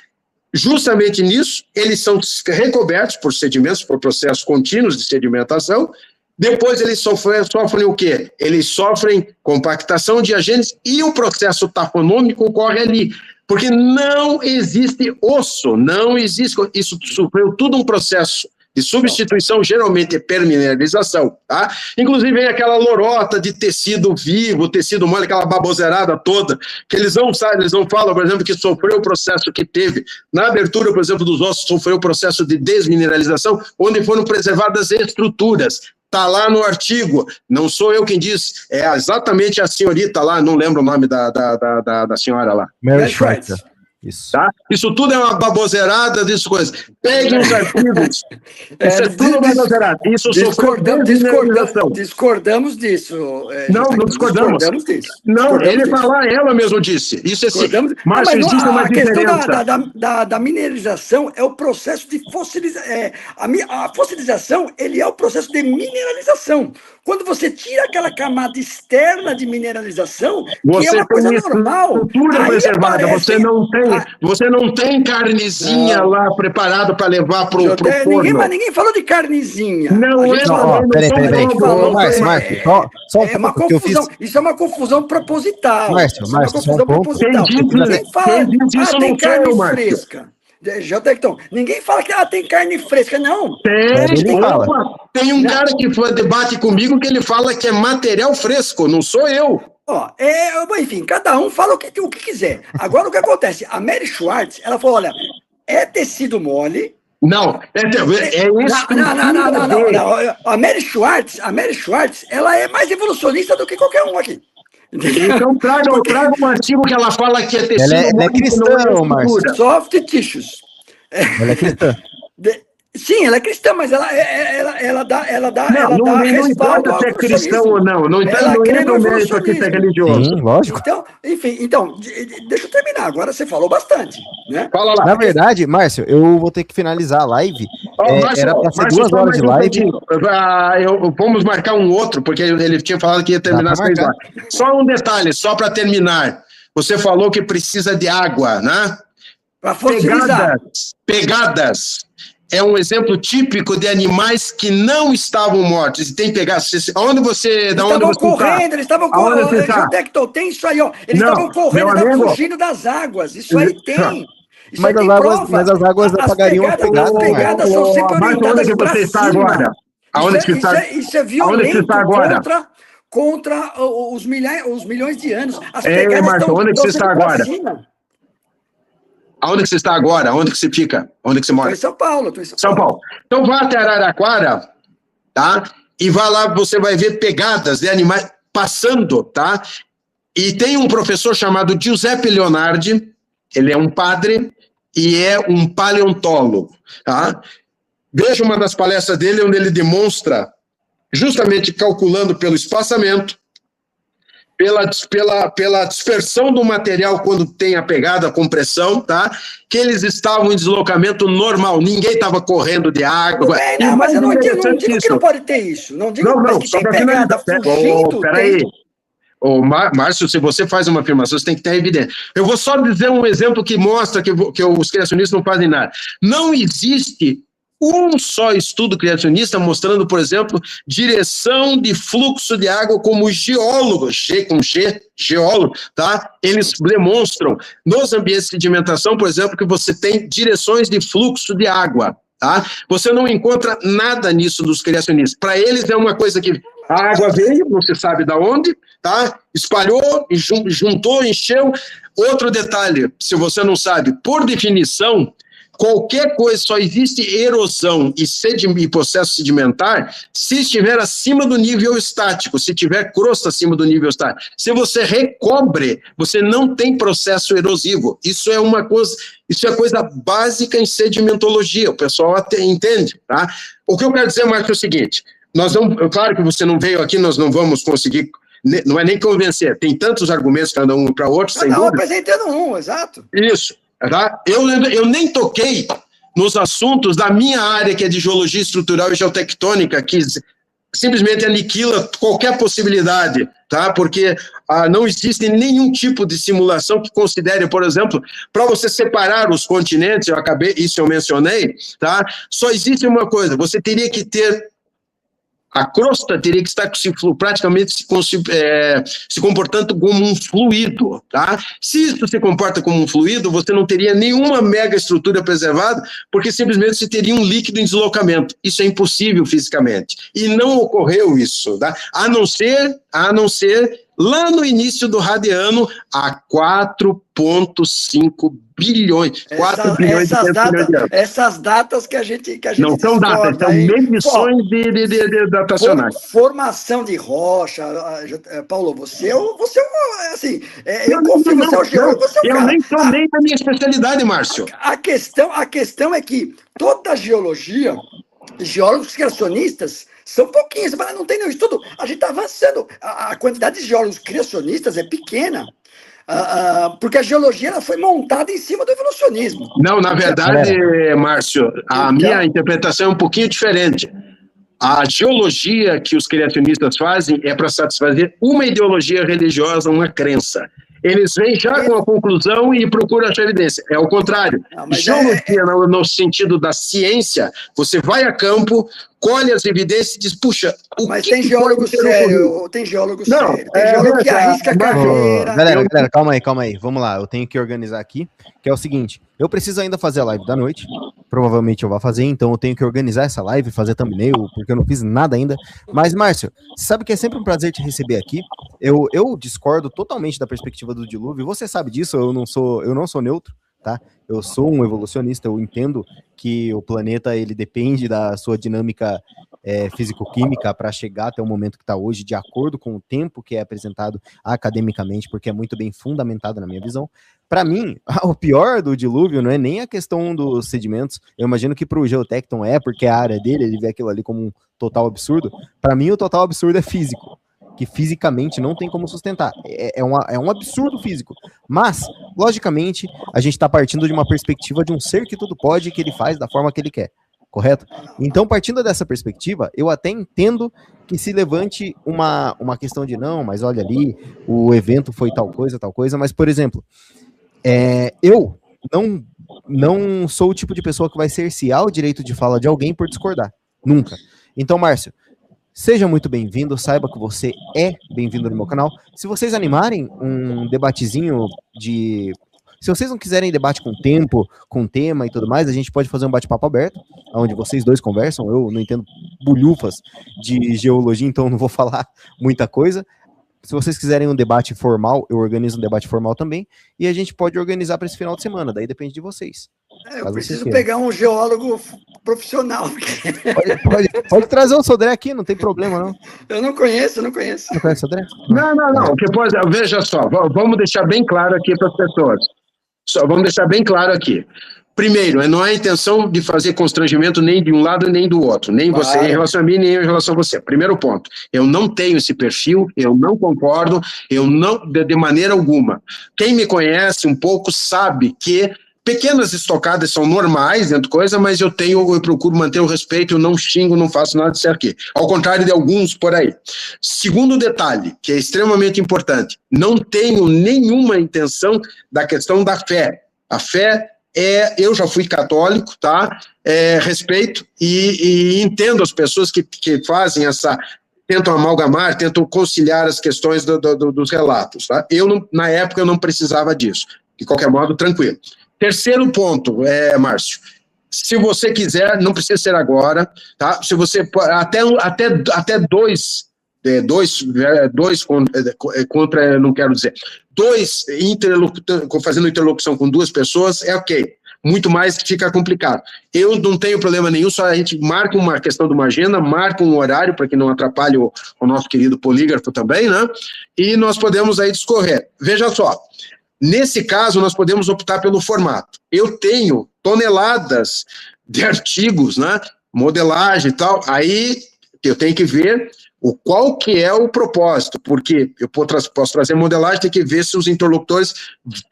Justamente nisso, eles são recobertos por sedimentos, por processos contínuos de sedimentação. Depois eles sofrem o quê? Eles sofrem compactação de agentes e o processo tafonômico ocorre ali. Porque não existe osso, não existe, isso sofreu tudo um processo de substituição, geralmente é permineralização, tá? Inclusive vem aquela lorota de tecido vivo, tecido mole, aquela baboseirada toda, que eles não sabem, eles não falam, por exemplo, que sofreu o processo que teve, na abertura, por exemplo, dos ossos, sofreu o processo de desmineralização, onde foram preservadas estruturas. Está lá no artigo, não sou eu quem diz, é exatamente a senhorita lá, não lembro o nome da senhora lá. Mary Schweitzer. Isso. Tá? Isso tudo é uma baboseirada disso coisa. Peguem os artigos. Isso é tudo baboseirada. Isso discordamos disso. Não discordamos disso. Não, ele falar, ela mesmo disse. Isso é assim. Mas existe uma diferença. Da mineralização é o processo de fossilização. A fossilização, ele é o processo de mineralização. Quando você tira aquela camada externa de mineralização, que é uma coisa normal. Estrutura preservada, você não tem carnezinha lá preparada para levar para o forno. Mas ninguém falou de carnezinha. Márcio, só um pouco que eu fiz. Isso é uma confusão proposital. Márcio, só um pouco. Ninguém fala, tem carne fresca. Então, ninguém fala que tem carne fresca, não. Tem um cara que debate comigo que ele fala que é material fresco, não sou eu. Enfim, cada um fala o que quiser. Agora, o que acontece? A Mary Schweitzer, ela falou, olha, é tecido mole. Não, isso. Não. A Mary Schweitzer, ela é mais evolucionista do que qualquer um aqui. Então traga um artigo que ela fala que é tecido. Ela é cristã, Márcio. Soft tissues. Ela é cristã. Sim, ela é cristã, mas ela dá não importa se é cristão ou não. Não entra no mérito aqui se é religioso. Sim, lógico. Então, deixa eu terminar. Agora você falou bastante, né? Fala lá. Na verdade, Márcio, eu vou ter que finalizar a live. Era para ser 2 horas de live. Vamos marcar um outro, porque ele tinha falado que ia terminar às 6 horas. Só um detalhe, só para terminar. Você falou que precisa de água, né? Para fossilizar. Pegadas. É um exemplo típico de animais que não estavam mortos. E tem pegadas. Onde você. Eles estavam correndo. Tem isso aí, ó. Eles estavam correndo, estavam fugindo das águas. Isso aí tem. Mas as águas apagariam as pegadas. As pegadas são sempre orientadas para cima. Aonde você está agora? Isso é violento contra os milhões de anos. As pegadas estão onde você está agora? Aonde que você está agora? Onde que você fica? Onde que você mora? Estou em São Paulo. Então vá até Araraquara, tá? E vá lá, você vai ver pegadas de animais passando, tá? E tem um professor chamado Giuseppe Leonardi, ele é um padre e é um paleontólogo, tá? Veja uma das palestras dele, onde ele demonstra, justamente calculando pelo espaçamento, pela dispersão do material quando tem a pegada, a compressão, tá? Que eles estavam em deslocamento normal, ninguém estava correndo de água. Mas eu não digo que não pode ter isso. Não digo que tem pegada fugindo. Peraí. Márcio, se você faz uma afirmação, você tem que ter evidência. Eu vou só dizer um exemplo que mostra que os criacionistas não fazem nada. Não existe um só estudo criacionista mostrando, por exemplo, direção de fluxo de água como geólogos, geólogo, tá? Eles demonstram nos ambientes de sedimentação, por exemplo, que você tem direções de fluxo de água, tá? Você não encontra nada nisso dos criacionistas. Para eles é uma coisa que a água veio, não se sabe de onde, tá? Espalhou, juntou, encheu. Outro detalhe, se você não sabe, por definição, qualquer coisa, só existe erosão e processo sedimentar se estiver acima do nível estático, se tiver crosta acima do nível estático. Se você recobre, você não tem processo erosivo. Isso é coisa básica em sedimentologia, o pessoal até entende, tá? O que eu quero dizer, Marcos, é o seguinte: nós não, claro que você não veio aqui, nós não vamos conseguir, não é nem convencer, tem tantos argumentos cada um para outro, sem dúvida. Apresentando um, exato. Isso, tá? Eu nem toquei nos assuntos da minha área, que é de geologia estrutural e geotectônica, que simplesmente aniquila qualquer possibilidade, tá? Porque não existe nenhum tipo de simulação que considere, por exemplo, para você separar os continentes, isso eu mencionei, tá? Só existe uma coisa, você teria que ter a crosta teria que estar praticamente se comportando como um fluido, tá? Se isso se comporta como um fluido, você não teria nenhuma mega estrutura preservada, porque simplesmente você teria um líquido em deslocamento. Isso é impossível fisicamente. E não ocorreu isso, tá? A não ser lá no início do radiano, a 4,5 bilhões. 4 bilhões de anos. Essas datas que a gente não são datas, são medições de datacionais. Formação de rocha. Paulo, você é assim, eu confio, você é o geólogo. Eu nem estou nem na minha especialidade, Márcio. A questão é que toda a geologia, geólogos criacionistas, são pouquinhos, mas não tem nenhum estudo. A gente está avançando. A quantidade de geólogos criacionistas é pequena, porque a geologia ela foi montada em cima do evolucionismo. Não, na verdade, Márcio, minha interpretação é um pouquinho diferente. A geologia que os criacionistas fazem é para satisfazer uma ideologia religiosa, uma crença. Eles vêm já com a conclusão e procuram achar evidência. É o contrário. Geologia, no sentido da ciência, você vai a campo, colhe as evidências e diz, puxa, mas tem geólogo sério, tem geólogo sério, tem geólogo que arrisca a carreira. Galera, calma aí, vamos lá, eu tenho que organizar aqui, que é o seguinte, eu preciso ainda fazer a live da noite, provavelmente eu vou fazer, então eu tenho que organizar essa live, fazer thumbnail, porque eu não fiz nada ainda, mas Márcio, você sabe que é sempre um prazer te receber aqui, eu discordo totalmente da perspectiva do dilúvio, você sabe disso, eu não sou neutro, tá? Eu sou um evolucionista, eu entendo que o planeta ele depende da sua dinâmica físico-química para chegar até o momento que está hoje, de acordo com o tempo que é apresentado academicamente, porque é muito bem fundamentado na minha visão. Para mim, o pior do dilúvio não é nem a questão dos sedimentos, eu imagino que para o Geotecton porque é a área dele, ele vê aquilo ali como um total absurdo. Para mim, o total absurdo é físico, que fisicamente não tem como sustentar. É um absurdo físico. Mas, logicamente, a gente está partindo de uma perspectiva de um ser que tudo pode e que ele faz da forma que ele quer. Correto? Então, partindo dessa perspectiva, eu até entendo que se levante uma questão de não, mas olha ali, o evento foi tal coisa, mas, por exemplo, eu não sou o tipo de pessoa que vai cercear o direito de fala de alguém por discordar. Nunca. Então, Márcio, seja muito bem-vindo, saiba que você é bem-vindo no meu canal. Se vocês animarem um debatezinho se vocês não quiserem debate com tempo, com tema e tudo mais, a gente pode fazer um bate-papo aberto, onde vocês dois conversam. Eu não entendo bulhufas de geologia, então não vou falar muita coisa. Se vocês quiserem um debate formal, eu organizo um debate formal também, e a gente pode organizar para esse final de semana, daí depende de vocês. Eu preciso pegar um geólogo profissional. Pode trazer o Sodré aqui, não tem problema, não. Eu não conheço. Não conhece o Sodré? Não. Veja só, vamos deixar bem claro aqui para as pessoas. Vamos deixar bem claro aqui. Primeiro, não há intenção de fazer constrangimento nem de um lado nem do outro, nem você em relação a mim, nem eu em relação a você. Primeiro ponto, eu não tenho esse perfil, eu não concordo, de maneira alguma. Quem me conhece um pouco sabe que pequenas estocadas são normais dentro de coisa, mas eu procuro manter o respeito, eu não xingo, não faço nada disso aqui. Ao contrário de alguns por aí. Segundo detalhe, que é extremamente importante, não tenho nenhuma intenção da questão da fé. A fé eu já fui católico, tá? Respeito e entendo as pessoas que fazem tentam amalgamar, tentam conciliar as questões dos relatos, tá? Na época, eu não precisava disso. De qualquer modo, tranquilo. Terceiro ponto, Márcio, se você quiser, não precisa ser agora, tá? Se você, até dois contra, não quero dizer, fazendo interlocução com duas pessoas, ok. Muito mais fica complicado. Eu não tenho problema nenhum, só a gente marca uma questão de uma agenda, marca um horário, para que não atrapalhe o nosso querido polígrafo também, né? E nós podemos aí discorrer. Veja só, nesse caso, nós podemos optar pelo formato. Eu tenho toneladas de artigos, né? Modelagem e tal, aí eu tenho que ver qual que é o propósito, porque eu posso trazer modelagem, tem que ver se os interlocutores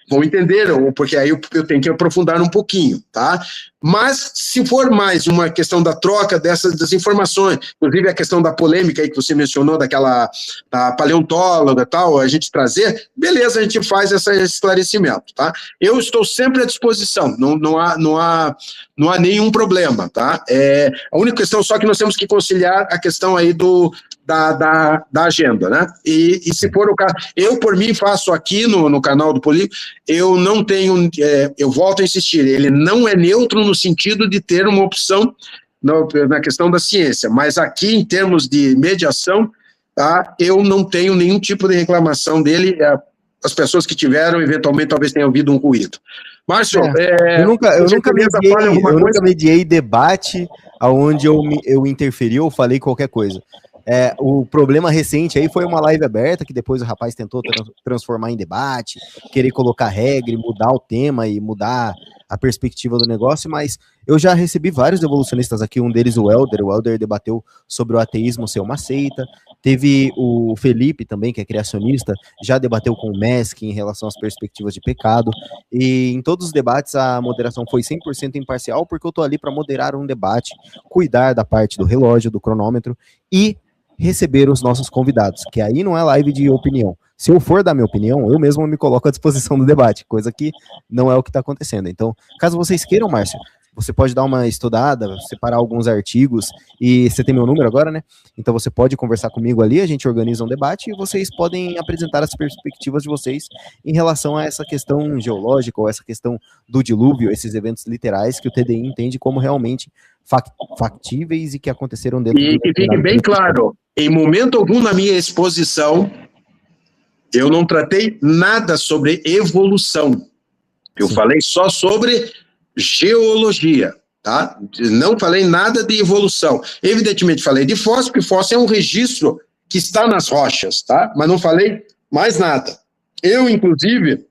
vão entender, ou porque aí eu tenho que aprofundar um pouquinho, tá? Mas, se for mais uma questão da troca das informações, inclusive a questão da polêmica aí que você mencionou, da paleontóloga e tal, a gente trazer, beleza, a gente faz esse esclarecimento, tá? Eu estou sempre à disposição, não há nenhum problema, tá? A única questão só que nós temos que conciliar a questão aí da agenda, né? E se for o caso, eu por mim faço aqui no canal do Polígono, eu não tenho, eu volto a insistir, ele não é neutro no sentido de ter uma opção na questão da ciência, mas aqui em termos de mediação, tá, eu não tenho nenhum tipo de reclamação dele, as pessoas que tiveram, eventualmente, talvez tenham ouvido um ruído. Márcio, eu nunca mediei debate onde eu interferi ou falei qualquer coisa. O problema recente aí foi uma live aberta, que depois o rapaz tentou transformar em debate, querer colocar regra e mudar o tema e mudar a perspectiva do negócio, mas eu já recebi vários evolucionistas aqui, um deles o Helder debateu sobre o ateísmo ser uma seita, teve o Felipe também, que é criacionista, já debateu com o Mesk em relação às perspectivas de pecado, e em todos os debates a moderação foi 100% imparcial, porque eu tô ali para moderar um debate, cuidar da parte do relógio, do cronômetro, e receber os nossos convidados, que aí não é live de opinião. Se eu for dar minha opinião, eu mesmo me coloco à disposição do debate, coisa que não é o que está acontecendo. Então, caso vocês queiram, Márcio, você pode dar uma estudada, separar alguns artigos, e você tem meu número agora, né? Então você pode conversar comigo ali, a gente organiza um debate e vocês podem apresentar as perspectivas de vocês em relação a essa questão geológica ou essa questão do dilúvio, esses eventos literais que o TDI entende como realmente factíveis e que aconteceram dentro do... E que fique bem claro, em momento algum na minha exposição, eu não tratei nada sobre evolução. Eu falei só sobre geologia, tá? Não falei nada de evolução. Evidentemente falei de fósforo, porque fósforo é um registro que está nas rochas, tá? Mas não falei mais nada. Eu, inclusive,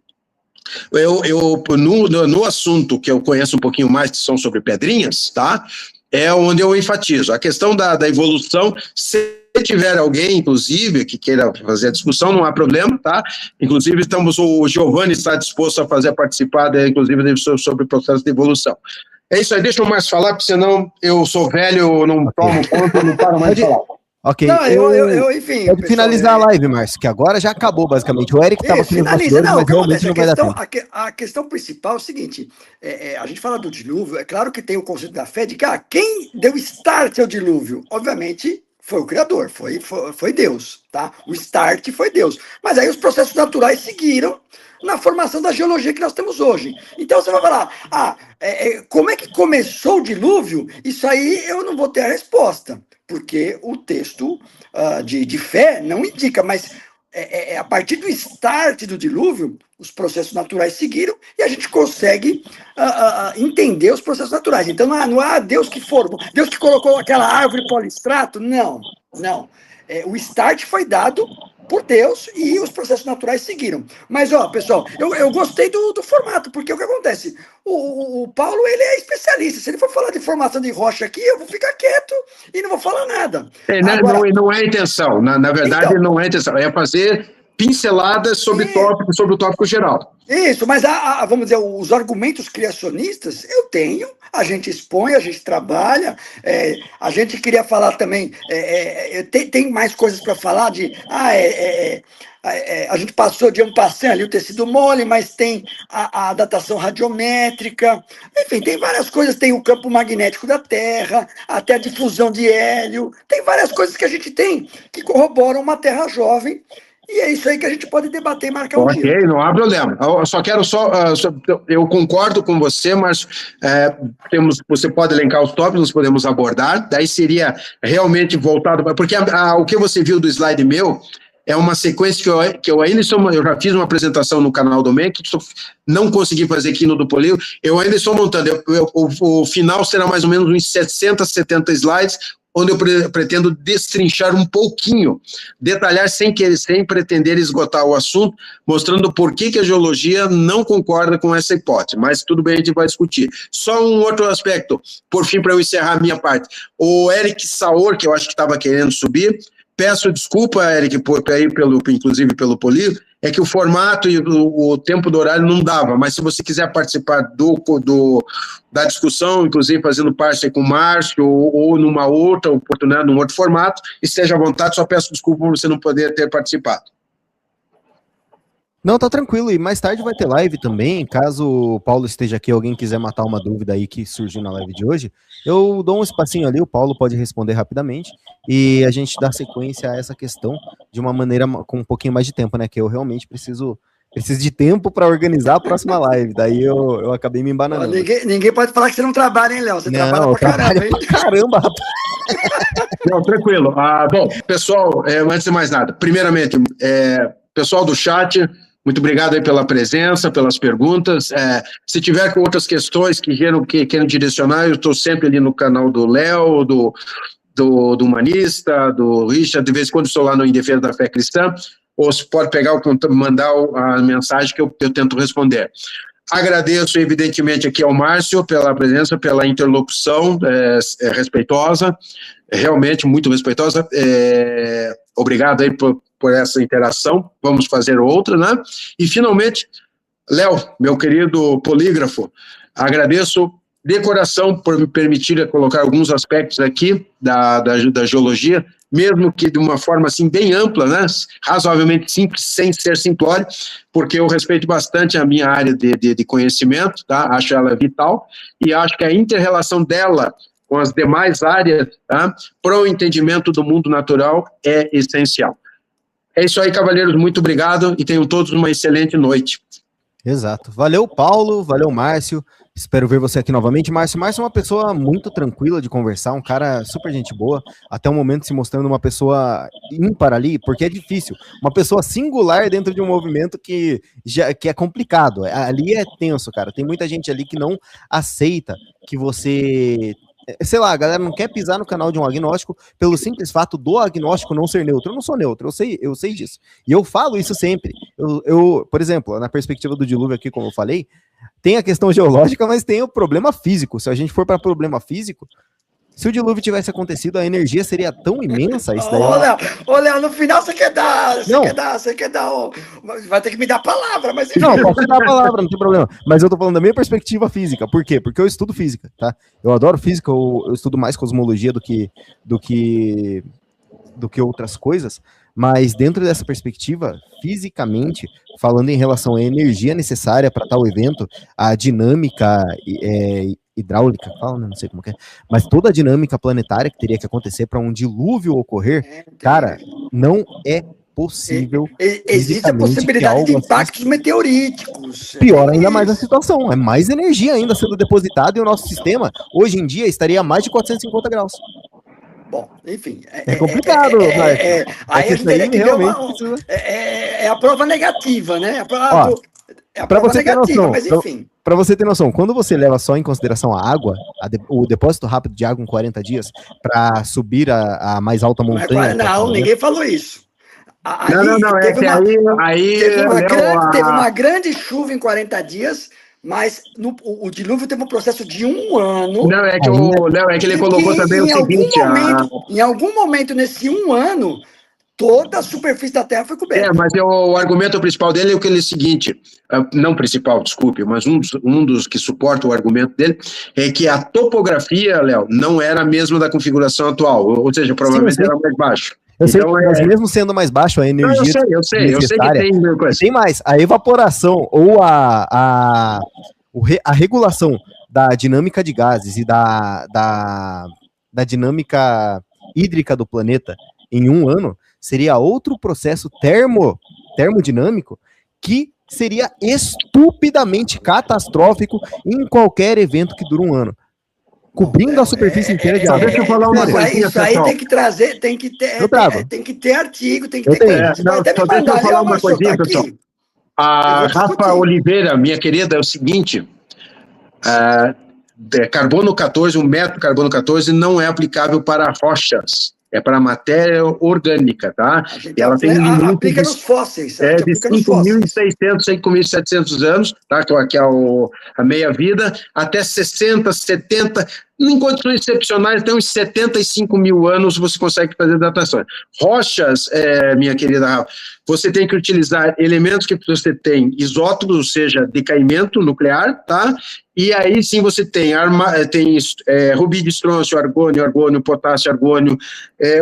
no assunto que eu conheço um pouquinho mais, que são sobre pedrinhas, tá? É onde eu enfatizo. A questão da evolução, se tiver alguém, inclusive, que queira fazer a discussão, não há problema, tá? Inclusive, o Giovanni está disposto a participar, inclusive, sobre o processo de evolução. É isso aí, deixa o Márcio falar, porque senão eu sou velho, não tomo conta, não paro mais de falar. Ok, não, enfim... Pode finalizar a live, Márcio, que agora já acabou, basicamente. O Eric estava aqui nos bastidores, mas realmente não vai dar tempo. A questão principal é o seguinte, a gente fala do dilúvio, é claro que tem o conceito da fé de que quem deu start ao dilúvio? Obviamente, foi o Criador, foi Deus, tá? O start foi Deus. Mas aí os processos naturais seguiram na formação da geologia que nós temos hoje. Então você vai falar, como é que começou o dilúvio? Isso aí eu não vou ter a resposta, porque o texto de fé não indica, mas a partir do start do dilúvio, os processos naturais seguiram e a gente consegue entender os processos naturais. Então não há Deus que formou, Deus que colocou aquela árvore polistrato, não. O start foi dado por Deus e os processos naturais seguiram. Mas, pessoal, eu gostei do formato, porque o que acontece? O Paulo, ele é especialista. Se ele for falar de formação de rocha aqui, eu vou ficar quieto e não vou falar nada. Não é a intenção. Na verdade, então, não é a intenção. É fazer pinceladas sobre o tópico geral. Isso, mas vamos dizer, os argumentos criacionistas eu tenho, a gente expõe, a gente trabalha, a gente queria falar também, tem mais coisas para falar de, a gente passou de um passeio ali, o tecido mole, mas tem a datação radiométrica, enfim, tem várias coisas, tem o campo magnético da Terra, até a difusão de hélio, tem várias coisas que a gente tem que corroboram uma Terra jovem. E é isso aí que a gente pode debater e marcar um dia. Ok, não há problema. Eu concordo com você, mas você pode elencar os tópicos, nós podemos abordar, daí seria realmente voltado, porque o que você viu do slide meu é uma sequência que eu ainda estou, eu já fiz uma apresentação no canal do MEC, não consegui fazer aqui no do Polígono, eu ainda estou montando, o final será mais ou menos uns 60, 70 slides, onde eu pretendo destrinchar um pouquinho, detalhar sem pretender esgotar o assunto, mostrando por que a geologia não concorda com essa hipótese, mas tudo bem, a gente vai discutir. Só um outro aspecto, por fim, para eu encerrar a minha parte. O Eric Saor, que eu acho que estava querendo subir, peço desculpa, Eric, inclusive pelo Polígono, é que o formato e o tempo do horário não dava, mas se você quiser participar da discussão, inclusive fazendo parte com o Márcio, ou numa outra oportunidade, num outro formato, esteja à vontade, só peço desculpa por você não poder ter participado. Não, tá tranquilo, e mais tarde vai ter live também, caso o Paulo esteja aqui, alguém quiser matar uma dúvida aí que surgiu na live de hoje, eu dou um espacinho ali, o Paulo pode responder rapidamente, e a gente dá sequência a essa questão de uma maneira com um pouquinho mais de tempo, né, que eu realmente preciso de tempo para organizar a próxima live, daí eu acabei me embananando. Ninguém pode falar que você não trabalha, hein, Léo? Você trabalha pra caramba, hein? Caramba, rapaz. Não, tranquilo. Bom, pessoal, antes de mais nada, primeiramente, pessoal do chat, muito obrigado aí pela presença, pelas perguntas. Se tiver com outras questões que queiram direcionar, eu estou sempre ali no canal do Léo, do Humanista, do Richard, de vez em quando estou lá no Em Defesa da Fé Cristã, ou se pode mandar a mensagem que eu tento responder. Agradeço, evidentemente, aqui ao Márcio pela presença, pela interlocução respeitosa, realmente muito respeitosa. Obrigado aí por essa interação, vamos fazer outra, né? E, finalmente, Léo, meu querido polígrafo, agradeço de coração por me permitir colocar alguns aspectos aqui da geologia, mesmo que de uma forma assim bem ampla, né? Razoavelmente simples, sem ser simplório, porque eu respeito bastante a minha área de conhecimento, tá? Acho ela vital, e acho que a inter-relação dela com as demais áreas, tá? Para o entendimento do mundo natural é essencial. É isso aí, cavalheiros, muito obrigado e tenham todos uma excelente noite. Exato. Valeu, Paulo, valeu, Márcio. Espero ver você aqui novamente. Márcio é uma pessoa muito tranquila de conversar, um cara super gente boa, até o momento se mostrando uma pessoa ímpar ali, porque é difícil. Uma pessoa singular dentro de um movimento que é complicado. Ali é tenso, cara. Tem muita gente ali que não aceita que você... Sei lá, a galera não quer pisar no canal de um agnóstico pelo simples fato do agnóstico não ser neutro. Eu não sou neutro, eu sei disso. E eu falo isso sempre. Por exemplo, na perspectiva do dilúvio aqui, como eu falei, tem a questão geológica, mas tem o problema físico. Se a gente for para problema físico, se o dilúvio tivesse acontecido, a energia seria tão imensa. Isso daí Ô, Léo, no final você quer dar, vai ter que me dar a palavra, mas... Não, pode dar a palavra, não tem problema. Mas eu tô falando da minha perspectiva física. Por quê? Porque eu estudo física, tá? Eu adoro física, eu estudo mais cosmologia do que outras coisas, mas dentro dessa perspectiva, fisicamente, falando em relação à energia necessária para tal evento, a dinâmica hidráulica, não sei como que é, mas toda a dinâmica planetária que teria que acontecer para um dilúvio ocorrer, cara, não é possível. Existe a possibilidade de impactos meteoríticos. Pior ainda mais a situação, é mais energia ainda sendo depositada e o nosso sistema, hoje em dia, estaria a mais de 450 graus. Bom, enfim. É complicado, aí a gente teria que ver a prova negativa, né? Para você ter noção, mas enfim. Para você ter noção, quando você leva só em consideração a água, o depósito rápido de água em 40 dias, para subir a mais alta montanha... Ninguém falou isso. Teve uma grande chuva em 40 dias, mas o dilúvio teve um processo de 1 ano. Não, é que ele colocou também o seguinte... Em algum momento, nesse 1 ano, toda a superfície da Terra foi coberta. Mas o argumento principal dele é o seguinte, não principal, desculpe, mas um dos que suporta o argumento dele é que a topografia, Léo, não era a mesma da configuração atual, ou seja, provavelmente era mais baixo. Eu sei, mas mesmo sendo mais baixo, a energia... Eu sei que tem mais. A evaporação ou a regulação da dinâmica de gases e da dinâmica hídrica do planeta em 1 ano seria outro processo termodinâmico que seria estupidamente catastrófico em qualquer evento que dure 1 ano. Cobrindo a superfície inteira de água. Deixa eu falar uma coisa. Isso aí tem que trazer, tem que ter artigo, tem que ter... Deixa eu falar uma coisinha, pessoal. A Rafa Oliveira, minha querida, é o seguinte... carbono 14, o método carbono 14 não é aplicável para rochas, é para matéria orgânica, tá? E ela tem um limite aplica nos fósseis. De 5.600, 5.700 anos, tá? Que é a meia-vida, até 60, 70, em condições excepcionais, até uns 75 mil anos você consegue fazer datações. Rochas, minha querida Rafa, você tem que utilizar elementos que você tem isótopos, ou seja, decaimento nuclear, tá? E aí sim você tem rubídio, estrôncio, argônio, potássio, argônio,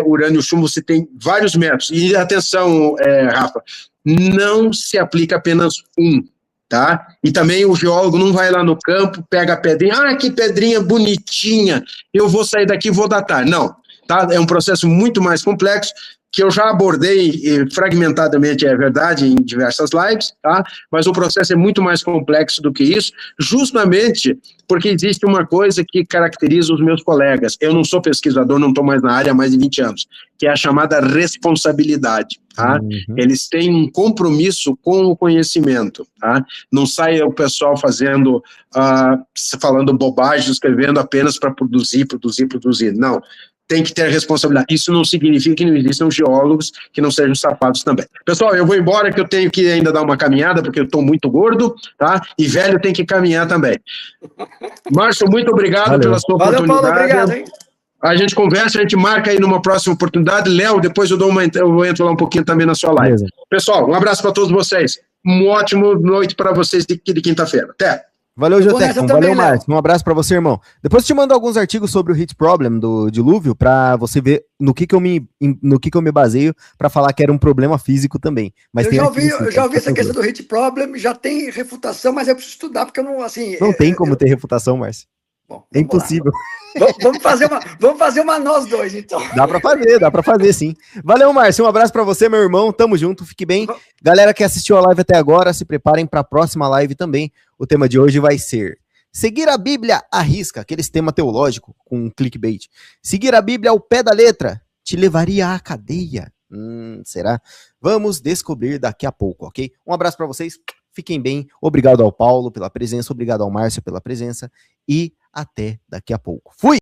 urânio, chumbo, você tem vários métodos. E atenção, Rafa, não se aplica apenas um, tá? E também o geólogo não vai lá no campo, pega a pedrinha, que pedrinha bonitinha, eu vou sair daqui e vou datar. Não, tá? É um processo muito mais complexo, que eu já abordei fragmentadamente, é verdade, em diversas lives, tá? Mas o processo é muito mais complexo do que isso, justamente porque existe uma coisa que caracteriza os meus colegas. Eu não sou pesquisador, não estou mais na área há mais de 20 anos, que é a chamada responsabilidade, tá? Eles têm um compromisso com o conhecimento, tá? Não sai o pessoal falando bobagem, escrevendo apenas para produzir. Não. Tem que ter responsabilidade. Isso não significa que não existam geólogos que não sejam safados também. Pessoal, eu vou embora que eu tenho que ainda dar uma caminhada, porque eu estou muito gordo, tá? E velho tem que caminhar também. Márcio, muito obrigado pela sua oportunidade. Valeu, Paulo, obrigado, hein? A gente conversa, a gente marca aí numa próxima oportunidade. Léo, depois eu entro lá um pouquinho também na sua live. Beleza. Pessoal, um abraço para todos vocês. Uma ótima noite para vocês de quinta-feira. Até! Valeu, Geotecno. Valeu, Márcio. Um abraço pra você, irmão. Depois eu te mando alguns artigos sobre o heat problem do dilúvio pra você ver no que eu me baseio pra falar que era um problema físico também. Mas eu já ouvi essa questão do heat problem, já tem refutação, mas eu preciso estudar porque eu não, assim... Não tem como ter refutação, Márcio. Bom, é impossível. Vamos fazer uma nós dois, então. Dá pra fazer sim. Valeu, Márcio, um abraço pra você, meu irmão, tamo junto, fique bem. Galera que assistiu a live até agora, se preparem pra próxima live também. O tema de hoje vai ser seguir a Bíblia à risca, aqueles tema teológico com clickbait. Seguir a Bíblia ao pé da letra te levaria à cadeia. Será? Vamos descobrir daqui a pouco, ok? Um abraço pra vocês, fiquem bem. Obrigado ao Paulo pela presença, obrigado ao Márcio pela presença e até daqui a pouco. Fui!